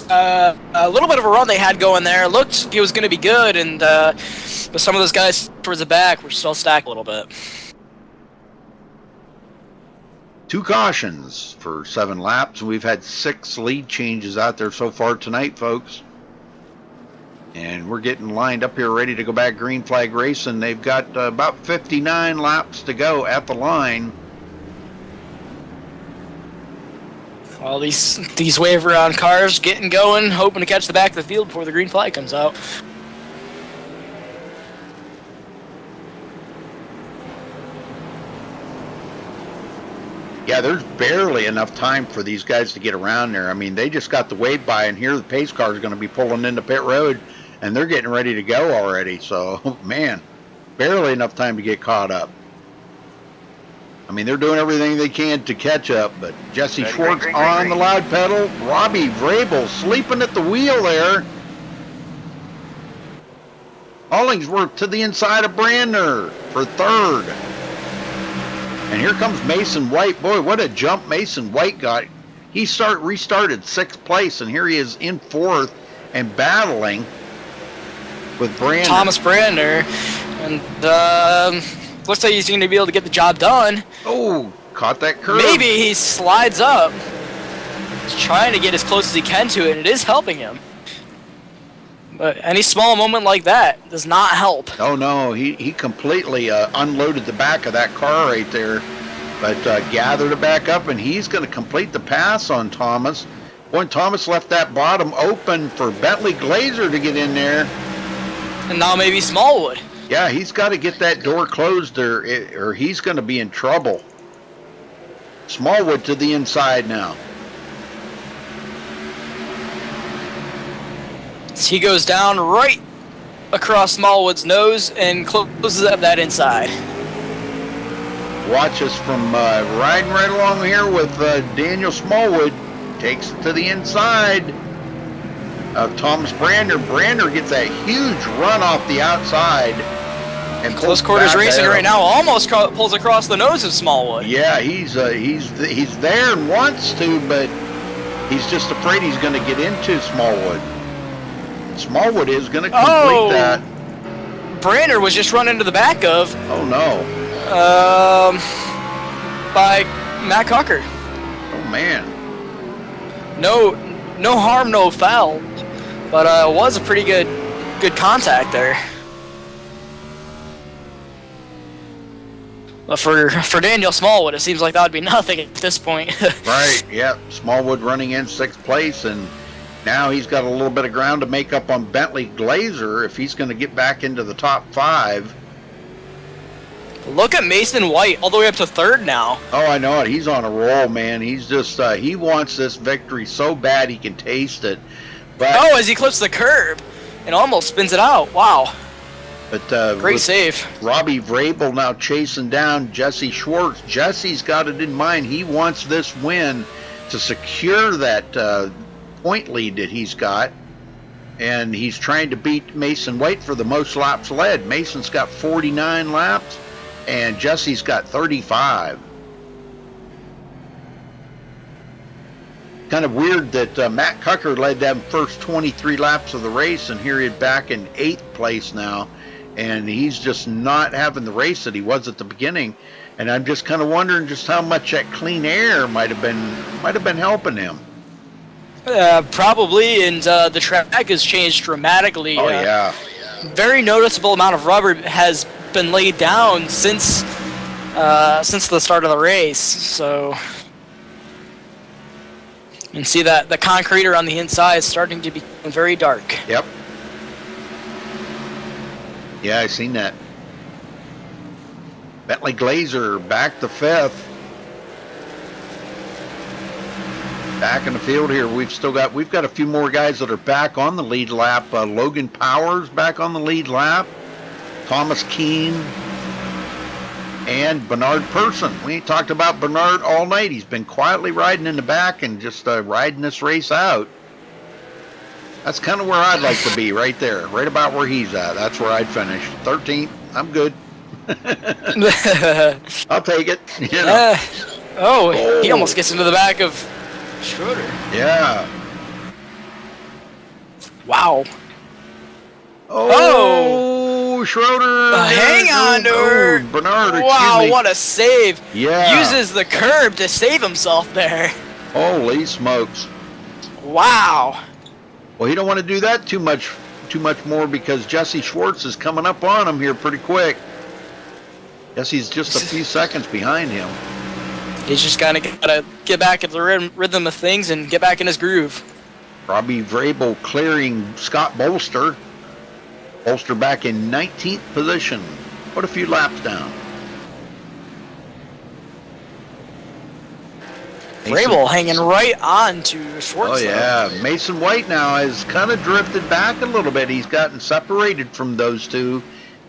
a little bit of a run they had going there. Looked it was going to be good, and but some of those guys towards the back were still stacked a little bit. 2 cautions for 7 laps. We've had 6 lead changes out there so far tonight, folks. And we're getting lined up here ready to go back green flag racing. They've got about 59 laps to go at the line. All these wave around cars getting going, hoping to catch the back of the field before the green flag comes out. Yeah, there's barely enough time for these guys to get around there. I mean, they just got the wave by, and here the pace car is going to be pulling into pit road, and they're getting ready to go already. So, man, barely enough time to get caught up. I mean, they're doing everything they can to catch up, but Jesse Schwartz on the loud pedal. Robbie Vrabel sleeping at the wheel there. Hollingsworth to the inside of Brandner for third. And here comes Mason White. Boy, what a jump Mason White got. He restarted 6th place, and here he is in 4th and battling with Brandner. Thomas Brandner. And looks like he's going to be able to get the job done. Oh, caught that curve. Maybe he slides up. He's trying to get as close as he can to it, and it is helping him. But any small moment like that does not help. Oh, no, he completely unloaded the back of that car right there, but gathered it back up, and he's going to complete the pass on Thomas. When Thomas left that bottom open for Bentley Glazer to get in there. And now maybe Smallwood. Yeah, he's got to get that door closed or he's going to be in trouble. Smallwood to the inside now. He goes down right across Smallwood's nose and closes up that inside. Watch us from riding right along here with Daniel Smallwood. Takes it to the inside of Thomas Brandner. Brandner gets a huge run off the outside. And close quarters racing right now, almost pulls across the nose of Smallwood. Yeah, he's there and wants to, but he's just afraid he's going to get into Smallwood. Smallwood is going to complete that. Brandner was just run into the back of. Oh no. By Matt Cocker. Oh man. No harm, no foul, but it was a pretty good contact there. But for Daniel Smallwood, it seems like that would be nothing at this point. Right, yeah. Smallwood running in 6th place, and now he's got a little bit of ground to make up on Bentley Glazer if he's going to get back into the top 5. Look at Mason White, all the way up to 3rd now. Oh, I know it. He's on a roll, man. He's just, he wants this victory so bad he can taste it. But as he clips the curb and almost spins it out. Wow. But great save. Robbie Vrabel now chasing down Jesse Schwartz. Jesse's got it in mind. He wants this win to secure that point lead that he's got. And he's trying to beat Mason White for the most laps led. Mason's got 49 laps, and Jesse's got 35. Kind of weird that Matt Cucker led them first 23 laps of the race, and here he's back in 8th place now. And he's just not having the race that he was at the beginning. And I'm just kind of wondering just how much that clean air might have been helping him. Probably, and the track has changed dramatically. Oh yeah. Very noticeable amount of rubber has been laid down since the start of the race. So you can see that the concrete around the inside is starting to become very dark. Yep. Yeah, I seen that. Bentley Glazer back to 5th. Back in the field here. We've got a few more guys that are back on the lead lap. Logan Powers back on the lead lap. Thomas Keene and Bernard Person. We ain't talked about Bernard all night. He's been quietly riding in the back and just riding this race out. That's kind of where I'd like to be, right there, right about where he's at. That's where I'd finish. 13th. I'm good. I'll take it. You know. He almost gets into the back of Schroeder. Yeah. Wow. Oh, Schroeder. Hang on to her. Bernard, wow, excuse me. what a save. Yeah. Uses the curb to save himself there. Holy smokes. Wow. Well, he don't want to do that too much more because Jesse Schwartz is coming up on him here pretty quick. Jesse's just a few seconds behind him. He's just gotta get back into the rhythm of things and get back in his groove. Robbie Vrabel clearing Scott Bolster. Bolster back in 19th position. What a few laps down. Vrabel hanging right on to Schwartz. Oh, yeah. Mason White now has kind of drifted back a little bit. He's gotten separated from those two.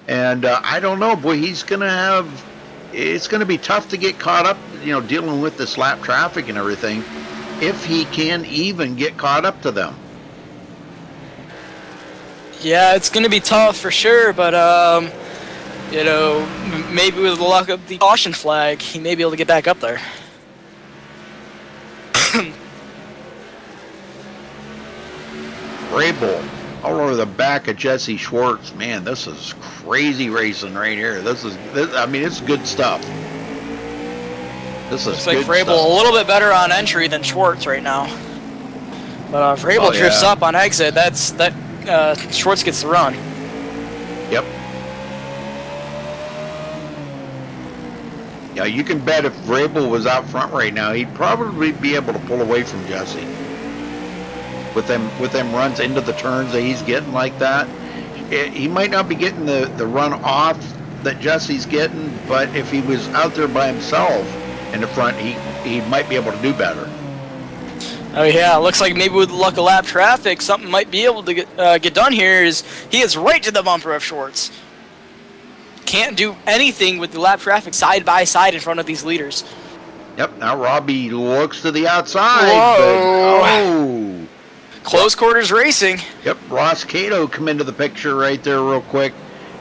And I don't know, boy, it's going to be tough to get caught up, dealing with this lap traffic and everything, if he can even get caught up to them. Yeah, it's going to be tough for sure, but, maybe with the luck of the caution flag, he may be able to get back up there. Vrabel all over the back of Jesse Schwartz. Man, this is crazy racing right here. It's good stuff. This is Looks like good Vrabel stuff. a little bit better on entry than Schwartz right now. But Vrabel drifts up on exit. Schwartz gets the run. Yep. Yeah, you can bet if Vrabel was out front right now, he'd probably be able to pull away from Jesse. With them runs into the turns that he's getting like that, he might not be getting the run off that Jesse's getting, but if he was out there by himself in the front, he might be able to do better. Oh yeah, looks like maybe with the luck of lap traffic, something might be able to get done here. Is he gets right to the bumper of Schwartz. Can't do anything with the lap traffic side by side in front of these leaders. Yep. Now Robbie looks to the outside. Whoa. Close quarters racing. Yep, Ross Cato come into the picture right there real quick,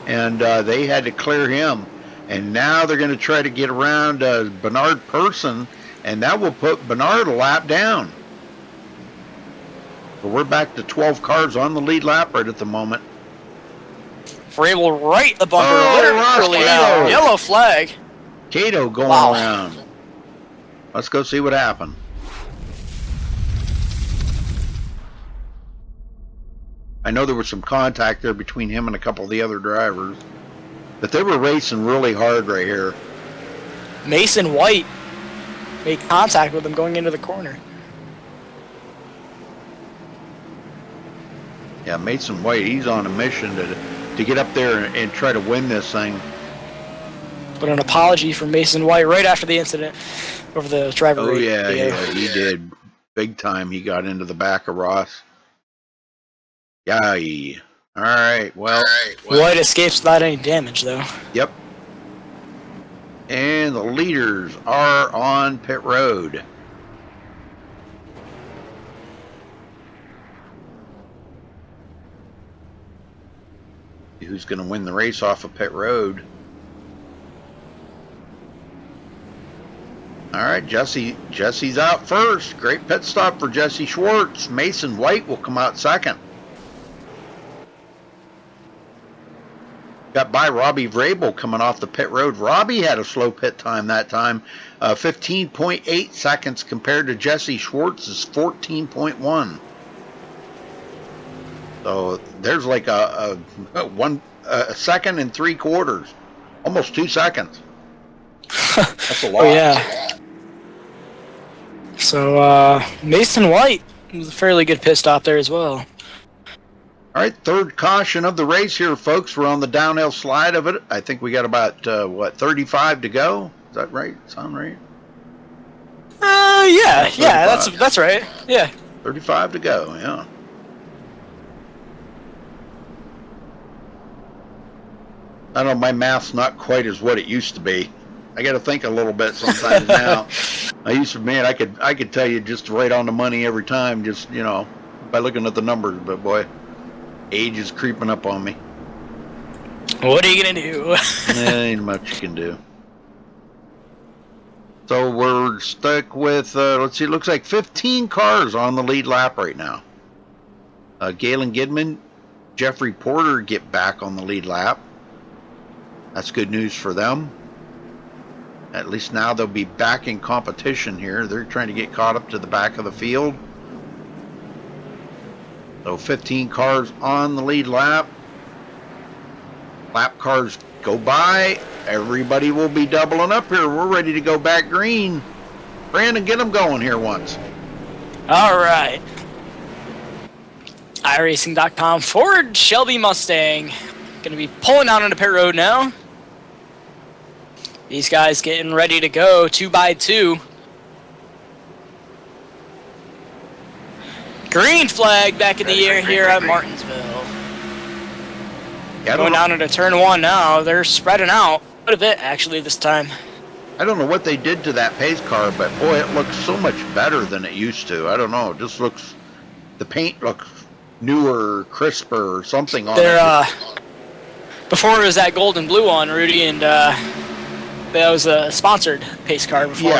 and they had to clear him. And now they're going to try to get around Bernard Person, and that will put Bernard a lap down. So we're back to 12 cars on the lead lap right at the moment. Vrabel right the bumper, literally now. Yellow flag. Cato going around. Let's go see what happened. I know there was some contact there between him and a couple of the other drivers, but they were racing really hard right here. Mason White made contact with him going into the corner. Yeah, Mason White, he's on a mission to get up there and try to win this thing. But an apology from Mason White right after the incident over the driver. Oh, yeah, he did. Big time. He got into the back of Ross. Yay. All right, well. White escapes without any damage, though. Yep. And the leaders are on pit road. Who's going to win the race off of pit road? All right, Jesse's out first. Great pit stop for Jesse Schwartz. Mason White will come out second. Got by Robbie Vrabel coming off the pit road. Robbie had a slow pit time that time, 15.8 seconds compared to Jesse Schwartz's 14.1. So there's like a second and 3/4 Almost 2 seconds. That's a lot. Oh, yeah. So, Mason White was a fairly good pit stop there as well. All right, third caution of the race here, folks. We're on the downhill slide of it. I think we got about, 35 to go? Is that right? Sound right? Yeah, that's right. Yeah. 35 to go, yeah. I don't know, my math's not quite as what it used to be. I got to think a little bit sometimes now. I used to, man, I could tell you just right on the money every time, just, you know, by looking at the numbers. But boy, age is creeping up on me. What are you gonna do? Ain't much you can do. So we're stuck with, let's see, it looks like 15 cars on the lead lap right now. Galen Gidman, Jeffrey Porter get back on the lead lap. That's good news for them. At least now they'll be back in competition here. They're trying to get caught up to the back of the field. So 15 cars on the lead lap. Lap cars go by. Everybody will be doubling up here. We're ready to go back green. Brandon, get them going here once. All right. iRacing.com Ford Shelby Mustang. Going to be pulling down onto pit road now. These guys getting ready to go 2 by 2. Green flag back in the air here at Martinsville. Yeah, Going down into turn 1 now. They're spreading out quite a bit actually this time. I don't know what they did to that pace car, but boy, it looks so much better than it used to. I don't know. It just looks, the paint looks newer, crisper, or something on it. Before it was that gold and blue on, Rudy, and that was a sponsored pace car before.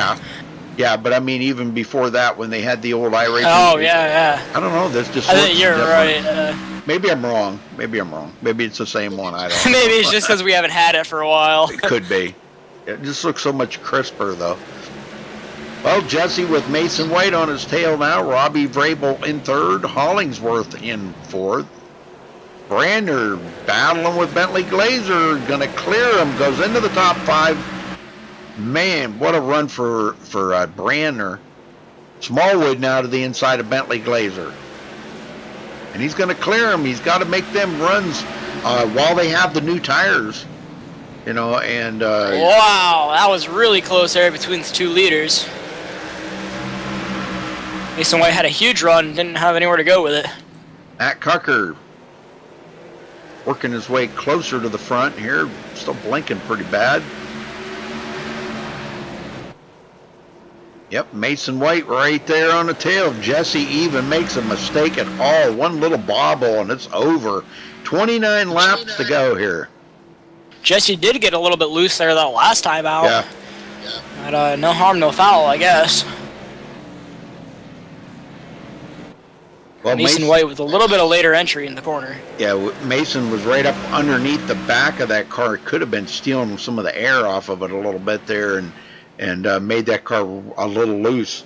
Yeah, but I mean, even before that, when they had the old iRacing. Oh, yeah. I don't know. This just I looks think you're different. right. Maybe I'm wrong. Maybe it's the same one. I don't know. Maybe it's just because we haven't had it for a while. It could be. It just looks so much crisper, though. Well, Jesse with Mason White on his tail now. Robbie Vrabel in third. Hollingsworth in fourth. Brander battling with Bentley Glazer. Going to clear him. Goes into the top 5. Man, what a run for Brander. Smallwood now to the inside of Bentley Glazer. And he's going to clear him. He's got to make them runs while they have the new tires. You know, and... wow, that was really close there between the 2 leaders. Mason White had a huge run, didn't have anywhere to go with it. Matt Cucker working his way closer to the front here. Still blinking pretty bad. Yep, Mason White right there on the tail. Jesse even makes a mistake at all. One little bobble and it's over. 29 laps to go here. Jesse did get a little bit loose there that last time out. Yeah. But no harm, no foul, I guess. Well, Mason White with a little bit of later entry in the corner. Yeah, Mason was right up underneath the back of that car. Could have been stealing some of the air off of it a little bit there and made that car a little loose.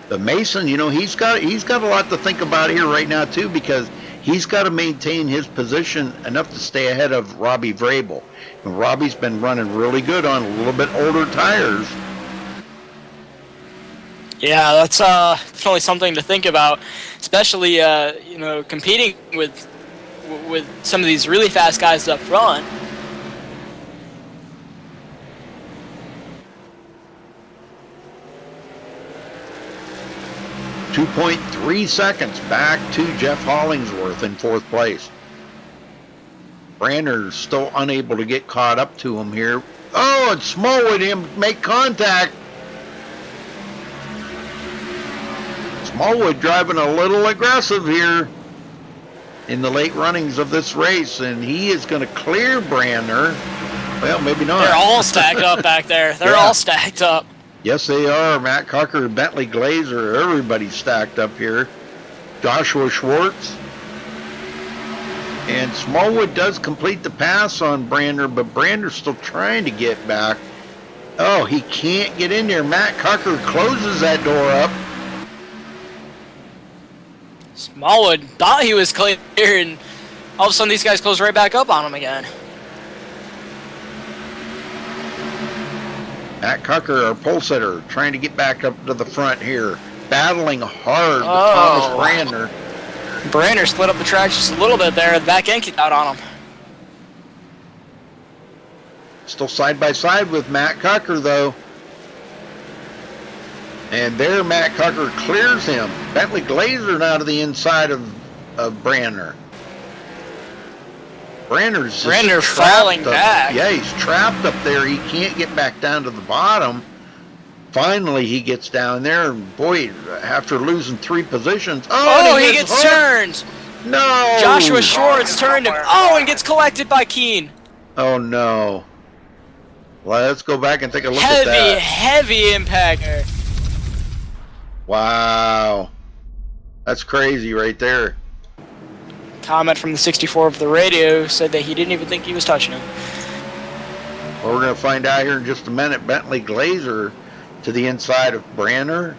But Mason, you know, he's got a lot to think about here right now too, because he's got to maintain his position enough to stay ahead of Robbie Vrabel. And Robbie's been running really good on a little bit older tires. Yeah, that's definitely something to think about, especially you know, competing with some of these really fast guys up front. .3 seconds back to Jeff Hollingsworth in 4th place. Brander's still unable to get caught up to him here. Oh, and Smallwood him make contact. Smallwood driving a little aggressive here in the late runnings of this race, and he is going to clear Brander. Well, maybe not. They're all stacked up back there. They're all stacked up. Yes, they are. Matt Cocker, Bentley Glazer, everybody's stacked up here. Joshua Schwartz. And Smallwood does complete the pass on Brander, but Brander's still trying to get back. Oh, he can't get in there. Matt Cocker closes that door up. Smallwood thought he was clear, and all of a sudden these guys close right back up on him again. Matt Cucker, our pole sitter, trying to get back up to the front here. Battling hard with Oh. Thomas Brandner. Brandner split up the track just a little bit there. The back end kicked out on him. Still side by side with Matt Cucker, though. And there Matt Cucker clears him. Bentley Glazer now to the inside of Brandner. Brandner falling back. Yeah, he's trapped up there. He can't get back down to the bottom. Finally, he gets down there. And boy, after losing 3 positions. Oh, he gets turned. No. Joshua Schwartz turned him. Oh, and gets collected by Keen. Oh, no. Let's go back and take a look at that. Heavy impact. Wow. That's crazy right there. Comment from the 64 of the radio said that he didn't even think he was touching him. Well, we're going to find out here in just a minute. Bentley Glazer to the inside of Brandner.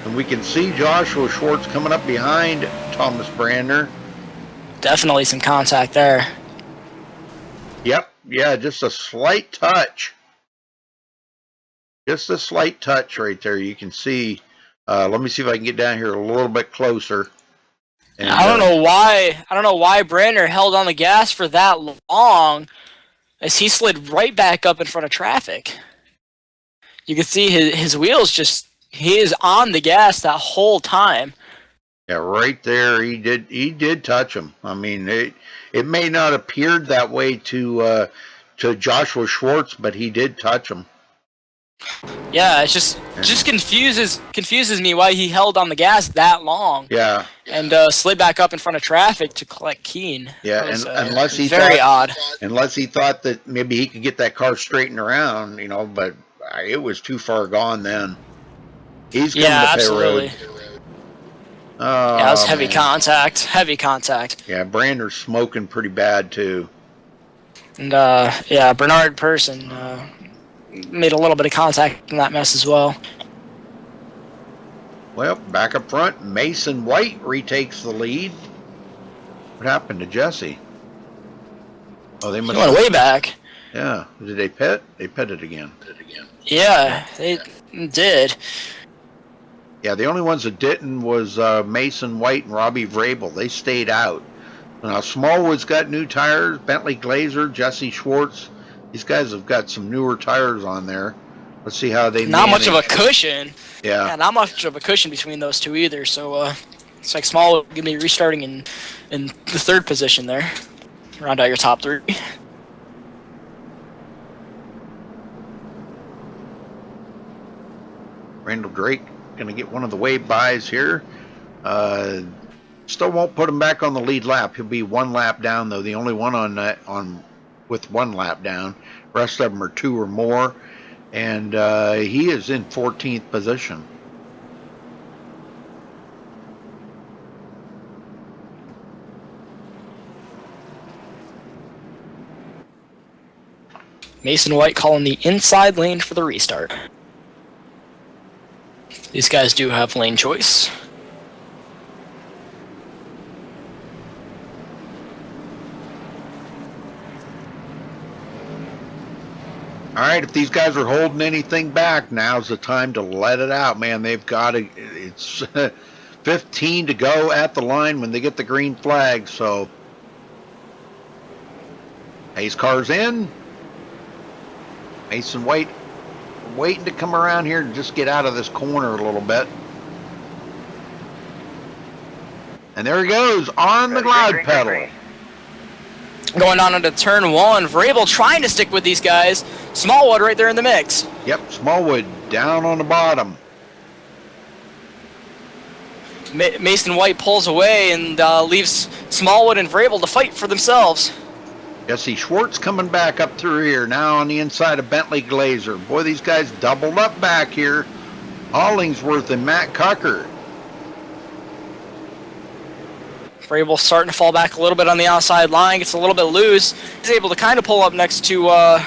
And we can see Joshua Schwartz coming up behind Thomas Brandner. Definitely some contact there. Yep. Yeah, just a slight touch. Just a slight touch right there. You can see. Let me see if I can get down here a little bit closer. And, I don't know why Brandner held on the gas for that long, as he slid right back up in front of traffic. You can see his wheels he is on the gas that whole time. Yeah, right there. He did touch him. I mean, it may not appeared that way to Joshua Schwartz, but he did touch him. Yeah, it just confuses me why he held on the gas that long. Yeah. And slid back up in front of traffic to collect Keen. Yeah, Was, and unless he very odd. Unless he thought that maybe he could get that car straightened around, but it was too far gone then. He's coming to pit road. Oh, yeah, it was heavy contact. Heavy contact. Yeah, Brandner's smoking pretty bad too. And yeah, Bernard Person made a little bit of contact in that mess as well. Well, back up front, Mason White retakes the lead. What happened to Jesse? Oh, they must He went way back. Yeah. Did they pit? They pitted again. Yeah, they did. Yeah, the only ones that didn't was Mason White and Robbie Vrabel. They stayed out. Now, Smallwood's got new tires. Bentley Glazer, Jesse Schwartz. These guys have got some newer tires on there. Let's see how they Not manage. much of a cushion. Yeah, not much of a cushion between those two either. So it's like Smallwood going to be restarting in the 3rd position there. Round out your top 3. Randall Drake going to get one of the wave bys here. Still won't put him back on the lead lap. He'll be 1 lap down though. The only one with 1 lap down. Rest of them are 2 or more, and he is in 14th position. Mason White calling the inside lane for the restart. These guys do have lane choice. All right, if these guys are holding anything back, now's the time to let it out, man. They've got to. It's 15 to go at the line when they get the green flag. So, Hayes car's in. Mason White waiting to come around here and just get out of this corner a little bit. And there he goes on the glide pedal. Going on into turn 1, Vrabel trying to stick with these guys. Smallwood right there in the mix. Yep, Smallwood down on the bottom. Mason White pulls away and leaves Smallwood and Vrabel to fight for themselves. Jesse Schwartz coming back up through here now on the inside of Bentley Glazer. Boy, these guys doubled up back here. Hollingsworth and Matt Cucker. Vrabel starting to fall back a little bit on the outside line, gets a little bit loose. He's able to kind of pull up next to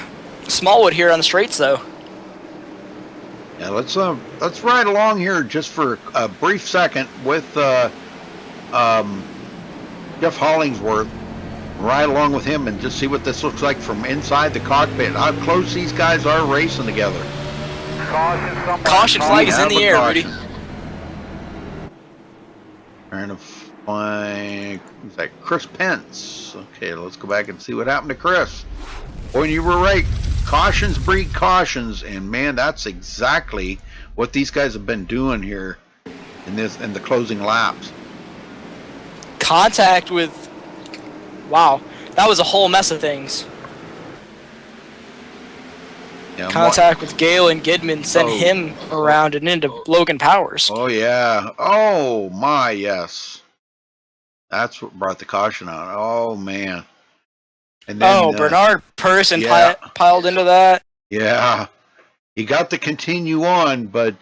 Smallwood here on the straights, though. Yeah, let's ride along here just for a brief second with Jeff Hollingsworth. Ride along with him and just see what this looks like from inside the cockpit. How close these guys are racing together. Caution somewhere. Caution flag is in the air, Rudy. Trying to find, is that Chris Pence? Okay, let's go back and see what happened to Chris. Boy, you were right. Cautions breed cautions, and man, that's exactly what these guys have been doing here in the closing laps. Contact with... Wow, that was a whole mess of things. Yeah, Contact with Gale and Gidman sent him around and into Logan Powers. Oh, yeah. Oh, my, yes. That's what brought the caution out. Oh, man. And then, Bernard Person yeah. piled into that. Yeah. He got to continue on, but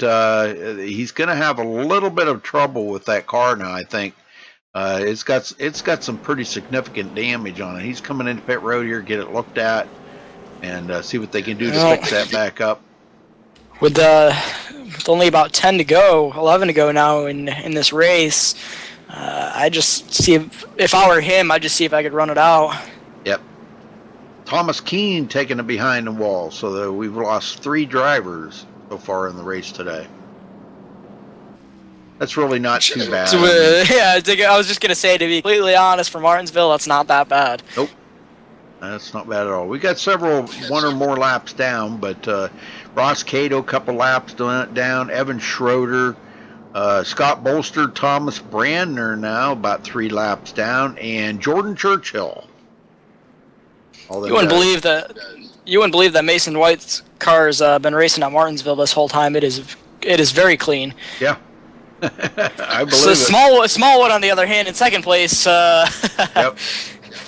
he's going to have a little bit of trouble with that car now, I think. It's got some pretty significant damage on it. He's coming into pit road here, get it looked at, and see what they can do to fix that back up. With only about 10 to go, 11 to go now in this race, I just see if I were him, I'd just see if I could run it out. Yep. Thomas Keane taking it behind the wall, so that we've lost 3 drivers so far in the race today. That's really not too bad. Yeah, I was just gonna say, to be completely honest, for Martinsville, that's not that bad. Nope, that's not bad at all. We got several 1 or more laps down, but Ross Cato, a couple laps down. Evan Schroeder, Scott Bolster, Thomas Brandner now about 3 laps down, and Jordan Churchill. You wouldn't believe that Mason White's car's been racing at Martinsville this whole time. It is very clean. Yeah. I believe so it. Smallwood, on the other hand, in second place. Yep. A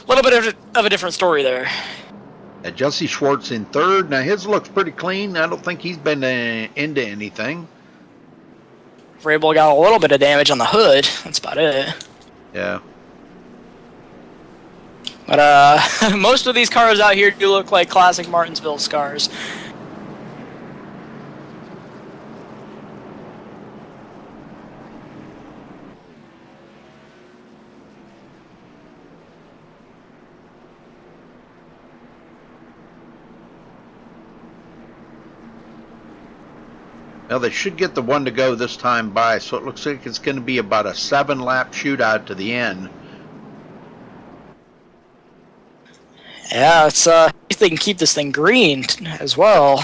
little bit of a different story there. Jesse Schwartz in third. Now his looks pretty clean. I don't think he's been into anything. Vrabel got a little bit of damage on the hood. That's about it. Yeah. But most of these cars out here do look like classic Martinsville cars. Now they should get the 1 to go this time by, so it looks like it's going to be about a 7-lap shootout to the end. Yeah, it's if they can keep this thing green as well.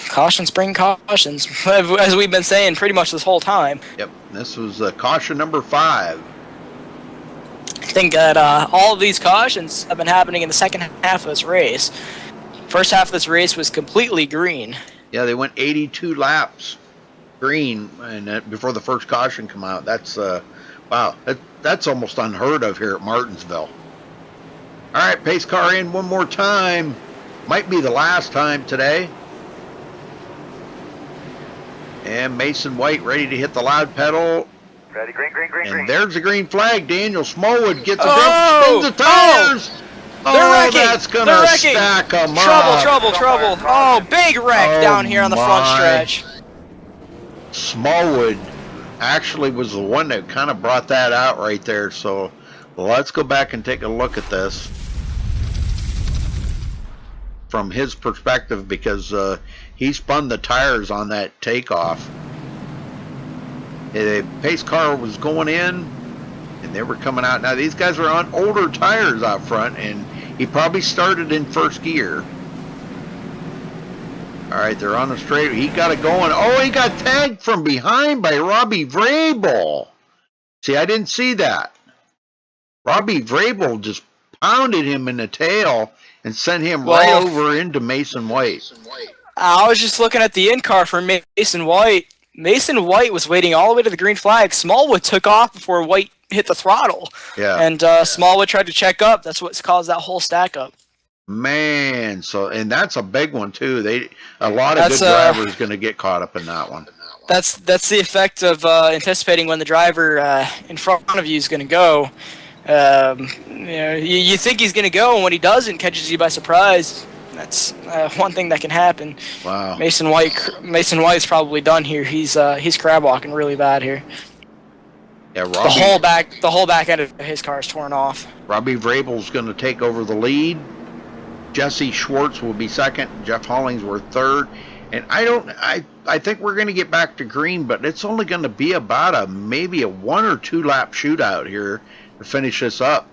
Cautions bring cautions, as we've been saying pretty much this whole time. Yep, this was caution number 5. I think that all of these cautions have been happening in the second half of this race. First half of this race was completely green. Yeah, they went 82 laps green and before the first caution come out. That's wow, that's almost unheard of here at Martinsville. All right, pace car in one more time. Might be the last time today. And Mason White ready to hit the loud pedal. Ready, green, green, green, green. And there's the green flag. Daniel Smallwood gets a jump, spins the tires. They're wrecking. That's going to stack them up. Trouble. Oh, big wreck down here on the front stretch. Smallwood actually was the one that kind of brought that out right there. So let's go back and take a look at this from his perspective, because he spun the tires on that takeoff. The pace car was going in and they were coming out. Now these guys are on older tires out front, and he probably started in first gear. All right, they're on the straight. He got it going. Oh, he got tagged from behind by Robbie Vrabel. See, I didn't see that. Robbie Vrabel just pounded him in the tail and sent him right over into Mason White. I was just looking at the in-car for Mason White. Mason White was waiting all the way to the green flag. Smallwood took off before White hit the throttle. Yeah. And Smallwood tried to check up. That's what's caused that whole stack up. Man, and that's a big one too. A lot of good drivers going to get caught up in that one. That's the effect of anticipating when the driver in front of you is going to go. You think he's going to go, and when he doesn't, catches you by surprise. That's one thing that can happen. Wow. Mason White's probably done here. He's crab walking really bad here. Yeah, Robbie, the whole back end of his car is torn off. Robbie Vrabel's going to take over the lead. Jesse Schwartz will be second. Jeff Hollingsworth third. And I think we're going to get back to green, but it's only going to be about maybe a 1 or 2 lap shootout here to finish this up.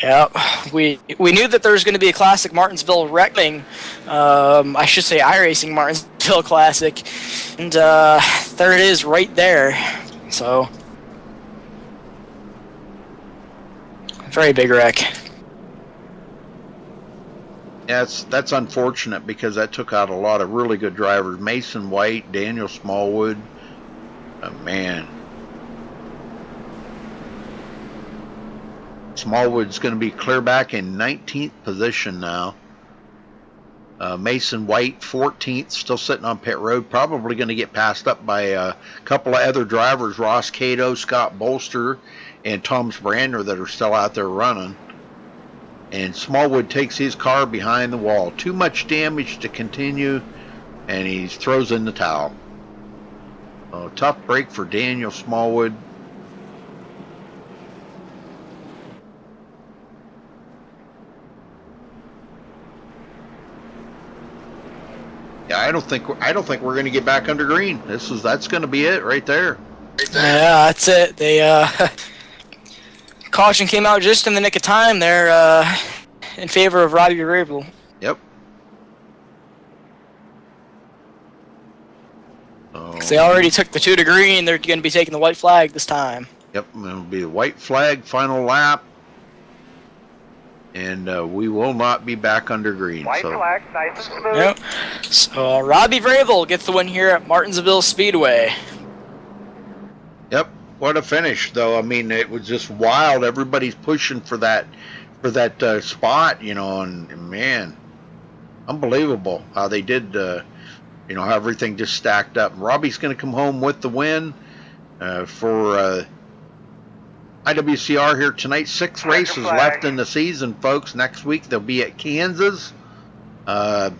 Yeah, we knew that there was going to be a classic Martinsville wrecking. I should say iRacing Martinsville Classic, and there it is right there. So, very big wreck. Yeah, that's unfortunate because that took out a lot of really good drivers. Mason White, Daniel Smallwood. Oh, man. Smallwood's going to be clear back in 19th position now. Mason White, 14th, still sitting on pit road. Probably going to get passed up by a couple of other drivers, Ross Cato, Scott Bolster, and Thomas Brander, that are still out there running. And Smallwood takes his car behind the wall. Too much damage to continue, and he throws in the towel. Oh, tough break for Daniel Smallwood. Yeah, I don't think we're going to get back under green. That's going to be it right there. Yeah, that's it. They caution came out just in the nick of time there in favor of Robbie Vrabel. Yep. Because they already took the 2 to green, they're going to be taking the white flag this time. Yep, it'll be the white flag, final lap. And we will not be back under green. White flag, nice and smooth. Yep. So Robbie Vrabel gets the win here at Martinsville Speedway. Yep. What a finish, though. I mean, it was just wild. Everybody's pushing for that spot, you know, and man, unbelievable how they did, you know, how everything just stacked up. Robbie's going to come home with the win for IWCR here tonight. 6 races left in the season, folks. Next week they'll be at Kansas. You'll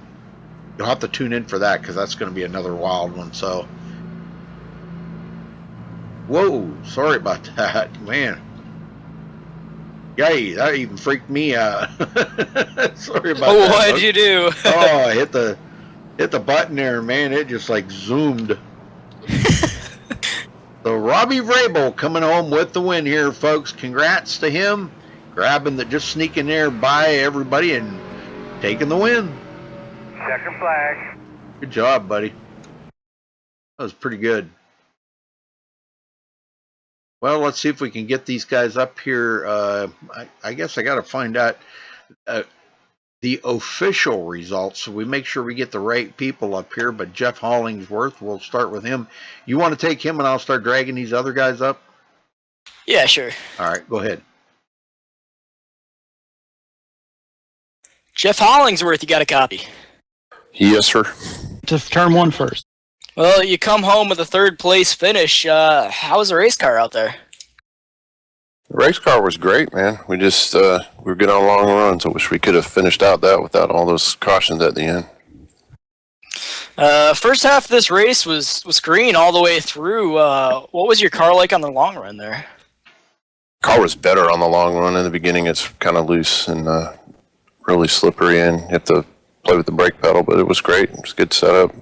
have to tune in for that because that's going to be another wild one. So, whoa, sorry about that, man. Yay, that even freaked me out. Sorry about that. Oh, what did you do? Oh, I hit the button there, man. It just like zoomed. So Robbie Vrabel coming home with the win here, folks. Congrats to him. Just sneaking there by everybody and taking the win. Checker flag. Good job, buddy. That was pretty good. Well, let's see if we can get these guys up here. I guess I got to find out the official results, so we make sure we get the right people up here. But Jeff Hollingsworth, we'll start with him. You want to take him, and I'll start dragging these other guys up? Yeah, sure. All right, go ahead. Jeff Hollingsworth, you got a copy? Yes, sir. Just turn 1 first. Well, you come home with a 3rd place finish. How was the race car out there? The race car was great, man. We just we were getting on long runs. I wish we could have finished out that without all those cautions at the end. First half of this race was green all the way through. What was your car like on the long run there? Car was better on the long run. In the beginning, it's kind of loose and really slippery, and you have to play with the brake pedal. But it was great. It was a good setup.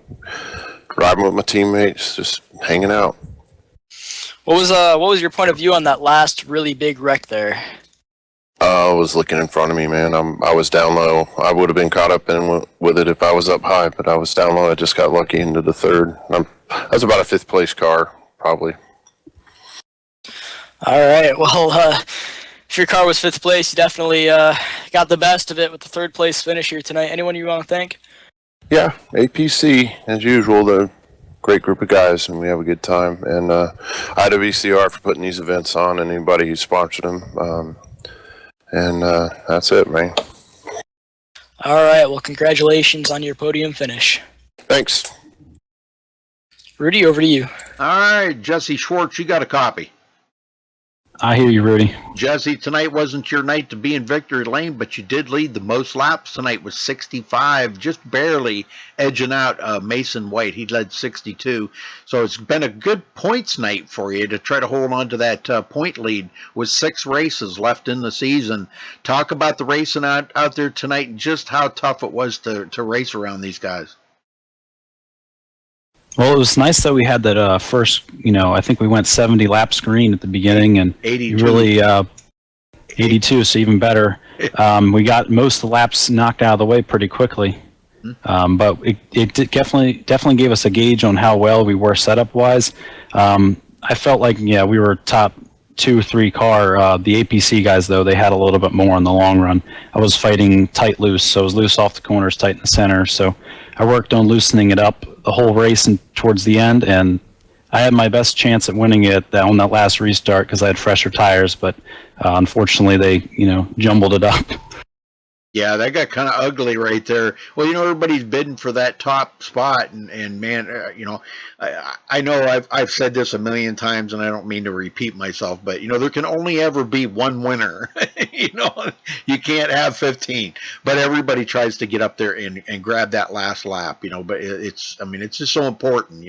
Riding with my teammates, just hanging out. What was your point of view on that last really big wreck there? I was looking in front of me, man. I was down low. I would have been caught up with it if I was up high, but I was down low. I just got lucky into the 3rd. I was about a 5th place car, probably. All right. Well, if your car was 5th place, you definitely got the best of it with the 3rd place finish here tonight. Anyone you want to thank? Yeah, APC, as usual, the great group of guys, and we have a good time. And IWCR for putting these events on, and anybody who sponsored them. And that's it, man. All right. Well, congratulations on your podium finish. Thanks. Rudy, over to you. All right, Jesse Schwartz, you got a copy. I hear you, Rudy. Jesse, tonight wasn't your night to be in victory lane, but you did lead the most laps tonight with 65, just barely edging out Mason White. He led 62. So it's been a good points night for you to try to hold on to that point lead with 6 races left in the season. Talk about the racing out there tonight and just how tough it was to race around these guys. Well, it was nice that we had that first, I think we went 70 laps green at the beginning, and 82. really 82, so even better. We got most of the laps knocked out of the way pretty quickly, but it definitely gave us a gauge on how well we were setup-wise. I felt like, we were top 2 or 3 car. The APC guys, though, they had a little bit more in the long run. I was fighting tight loose, so it was loose off the corners, tight in the center, so I worked on loosening it up the whole race and towards the end, and I had my best chance at winning it on that last restart because I had fresher tires, but unfortunately they, jumbled it up. Yeah, that got kind of ugly right there. Well, everybody's bidding for that top spot, and man, I know I've said this a million times, and I don't mean to repeat myself, but there can only ever be one winner. You can't have 15, but everybody tries to get up there and grab that last lap. But it's just so important.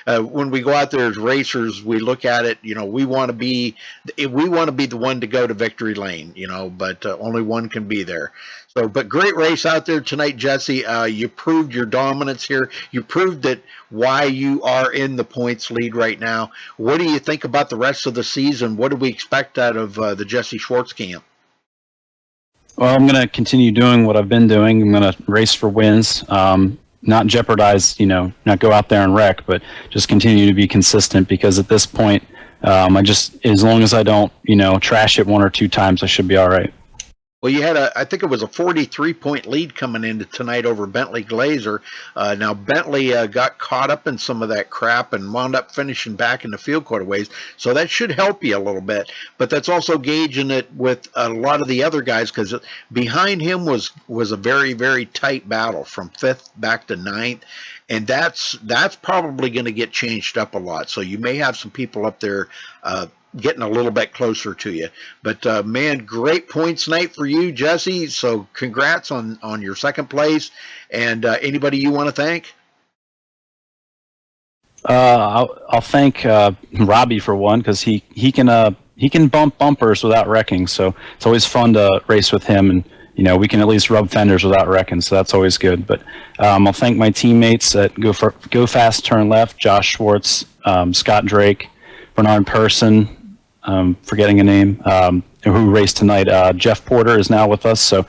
When we go out there as racers, we look at it. We want to be the one to go to victory lane. But only one can be there. So, but great race out there tonight, Jesse. You proved your dominance here. You proved that why you are in the points lead right now. What do you think about the rest of the season? What do we expect out of the Jesse Schwartz camp? Well, I'm going to continue doing what I've been doing. I'm going to race for wins, not jeopardize, not go out there and wreck, but just continue to be consistent because at this point, as long as I don't, trash it 1 or 2 times, I should be all right. Well, you had I think it was a 43-point lead coming into tonight over Bentley Glazer. Now, Bentley got caught up in some of that crap and wound up finishing back in the field quite a ways, so that should help you a little bit. But that's also gauging it with a lot of the other guys because behind him was a very, very tight battle from 5th back to 9th. And that's probably going to get changed up a lot. So you may have some people up there getting a little bit closer to you. But, man, great points night for you, Jesse. So congrats on your 2nd place. And anybody you want to thank? I'll thank Robbie for one because he can bump bumpers without wrecking. So it's always fun to race with him, and we can at least rub fenders without wrecking, so that's always good. But I'll thank my teammates at Go Fast Turn Left, Josh Schwartz, Scott Drake, Bernard Person, forgetting a name, who raced tonight. Jeff Porter is now with us, so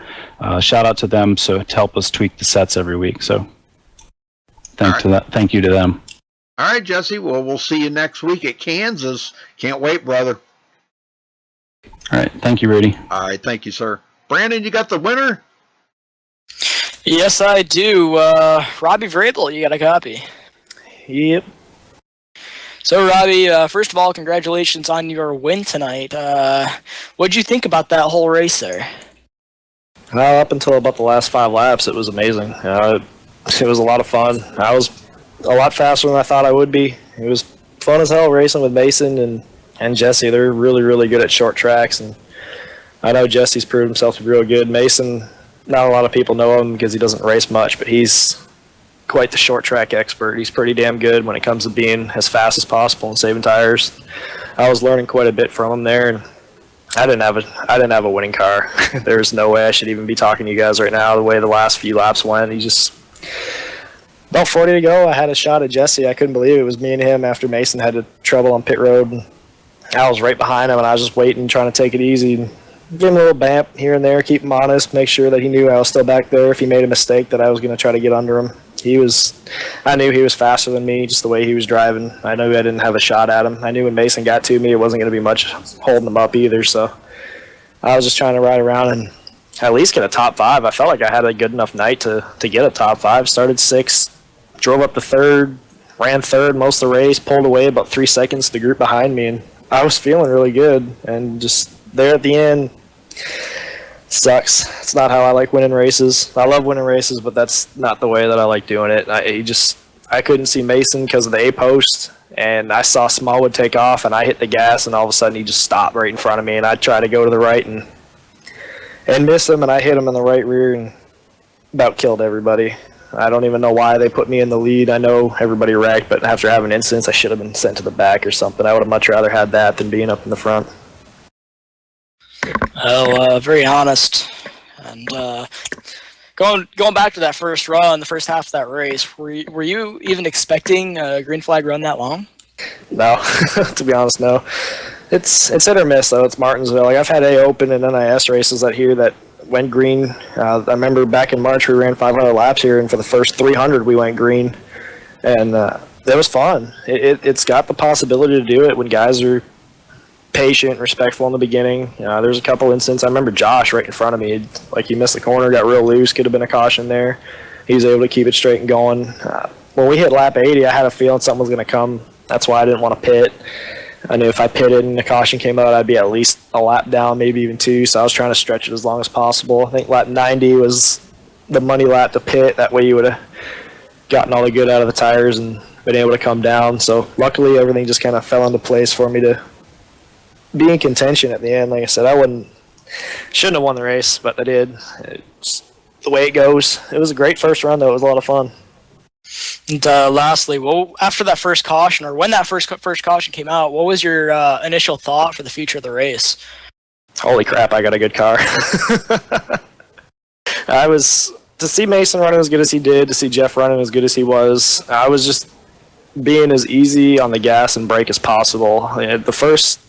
shout out to them to help us tweak the sets every week. So thank you to them. All right, Jesse. Well, we'll see you next week at Kansas. Can't wait, brother. All right. Thank you, Rudy. All right. Thank you, sir. Brandon, you got the winner? Yes, I do. Robbie Vrabel, you got a copy. Yep. So, Robbie, first of all, congratulations on your win tonight. What'd you think about that whole race there? Up until about the last 5 laps, it was amazing. It was a lot of fun. I was a lot faster than I thought I would be. It was fun as hell racing with Mason and Jesse. They're really, really good at short tracks, and I know Jesse's proved himself to be real good. Mason, not a lot of people know him because he doesn't race much, but he's quite the short track expert. He's pretty damn good when it comes to being as fast as possible and saving tires. I was learning quite a bit from him there, and I didn't have a winning car. There's no way I should even be talking to you guys right now the way the last few laps went. About 40 to go, I had a shot at Jesse. I couldn't believe it was me and him after Mason had trouble on pit road. And I was right behind him, and I was just waiting, trying to take it easy and give him a little bamp here and there, keep him honest, make sure that he knew I was still back there. If he made a mistake, that I was going to try to get under him. I knew he was faster than me, just the way he was driving. I knew I didn't have a shot at him. I knew when Mason got to me, it wasn't going to be much holding him up either. So I was just trying to ride around and at least get a top 5. I felt like I had a good enough night to get a top 5. Started 6th, drove up to 3rd, ran 3rd most of the race, pulled away about 3 seconds to the group behind me, and I was feeling really good. And just there at the end, sucks. It's not how I like winning races. I love winning races, but that's not the way that I like doing it. I couldn't see Mason because of the A-post. and I saw Smallwood take off, and I hit the gas, and all of a sudden he just stopped right in front of me, and I tried to go to the right and miss him, and I hit him in the right rear and about killed everybody. I don't even know why they put me in the lead. I know everybody wrecked, but after having incidents, I should have been sent to the back or something. I would have much rather had that than being up in the front. Oh, very honest. And going back to that first run, the first half of that race, were you even expecting a green flag run that long? No, to be honest, no. It's hit or miss though. It's Martinsville. Like I've had A Open and NIS races out here that went green. I remember back in March we ran 500 laps here, and for the first 300 we went green, and it was fun. It's got the possibility to do it when guys are patient, respectful in the beginning. There's a couple incidents. I remember Josh right in front of me, like he missed the corner, got real loose, could have been a caution there. He was able to keep it straight and going. When we hit lap 80, I had a feeling something was going to come. That's why I didn't want to pit. I knew if I pitted and the caution came out, I'd be at least a lap down, maybe even 2, so I was trying to stretch it as long as possible. I think lap 90 was the money lap to pit. That way you would have gotten all the good out of the tires and been able to come down. So luckily everything just kind of fell into place for me to be in contention at the end. Like I said, shouldn't have won the race, but I did. It's the way it goes. It was a great first run, though. It was a lot of fun. And lastly, well, after that first caution, or when that first caution came out, what was your initial thought for the future of the race? Holy crap, I got a good car. To see Mason running as good as he did, to see Jeff running as good as he was, I was just being as easy on the gas and brake as possible. The first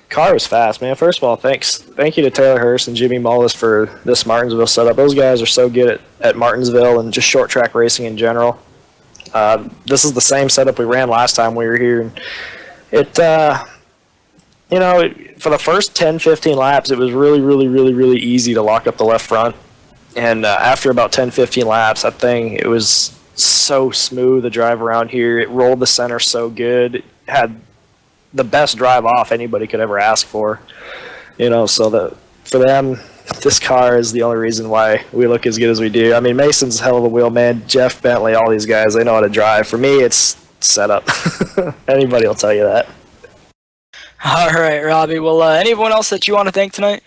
car was fast, man. First of all, thank you to Taylor Hurst and Jimmy Mullis for this Martinsville setup. Those guys are so good at Martinsville and just short track racing in general. This is the same setup we ran last time we were here. And for the first 10-15 laps, it was really, really, really, really easy to lock up the left front. And after about 10-15 laps, that thing, it was so smooth to drive around here. It rolled the center so good. It had the best drive off anybody could ever ask for. So for them, this car is the only reason why we look as good as we do. I mean, Mason's a hell of a wheel man. Jeff Bentley, all these guys, they know how to drive. For me, it's setup. Anybody will tell you that. All right, Robbie. Well, anyone else that you want to thank tonight?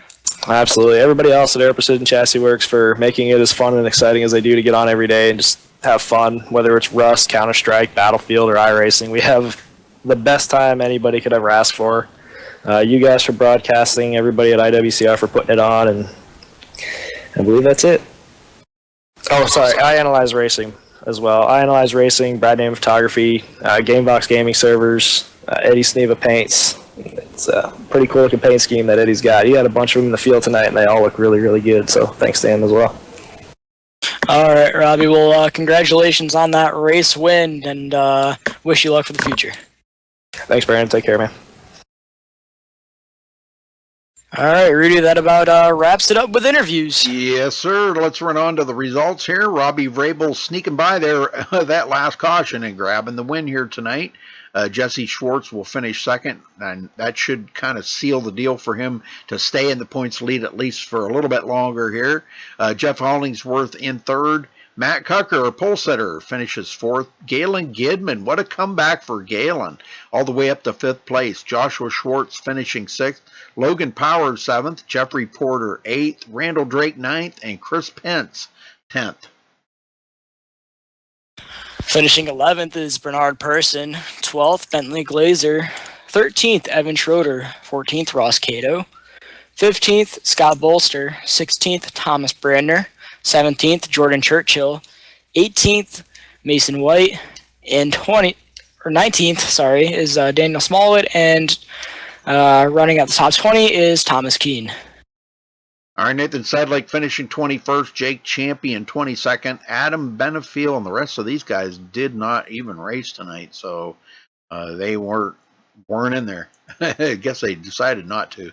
Absolutely. Everybody else at Air Precision Chassis Works for making it as fun and exciting as they do to get on every day and just have fun, whether it's Rust, Counter-Strike, Battlefield, or iRacing. We have the best time anybody could ever ask for. You guys for broadcasting, everybody at IWCR for putting it on, and I believe that's it. Oh, sorry, I Analyze Racing as well. I Analyze Racing, Brad Name Photography, Gamebox Gaming Servers, Eddie Sneva Paints. It's a pretty cool looking paint scheme that Eddie's got. He had a bunch of them in the field tonight, and they all look really, really good, so thanks to him as well. All right, Robbie. Well, congratulations on that race win, and wish you luck for the future. Thanks, Brandon. Take care, man. All right, Rudy, that about wraps it up with interviews. Yes, sir. Let's run on to the results here. Robbie Vrabel sneaking by there that last caution and grabbing the win here tonight. Jesse Schwartz will finish second, and that should kind of seal the deal for him to stay in the points lead at least for a little bit longer here. Jeff Hollingsworth in third. Matt Cucker, pole setter, finishes fourth. Galen Gidman, what a comeback for Galen, all the way up to fifth place. Joshua Schwartz finishing sixth. Logan Powers seventh. Jeffrey Porter eighth. Randall Drake ninth. And Chris Pence 10th. Finishing 11th is Bernard Person. 12th, Bentley Glazer. 13th, Evan Schroeder. 14th, Ross Cato. 15th, Scott Bolster. 16th, Thomas Brandner. 17th, Jordan Churchill. 18th, Mason White. And 19th, is Daniel Smallwood. And running at the top 20 is Thomas Keene. All right, Nathan Sadlake finishing 21st. Jake Champion 22nd. Adam Benefiel and the rest of these guys did not even race tonight, so they weren't in there. I guess they decided not to.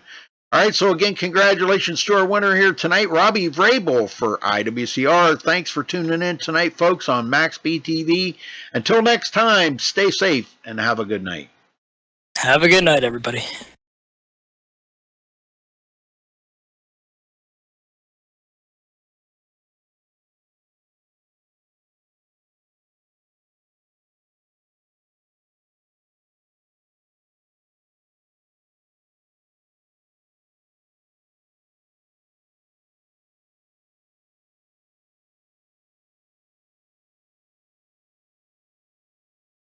All right, so again, congratulations to our winner here tonight, Robbie Vrabel for IWCR. Thanks for tuning in tonight, folks, on MaxSpeedTV. Until next time, stay safe and have a good night. Have a good night, everybody.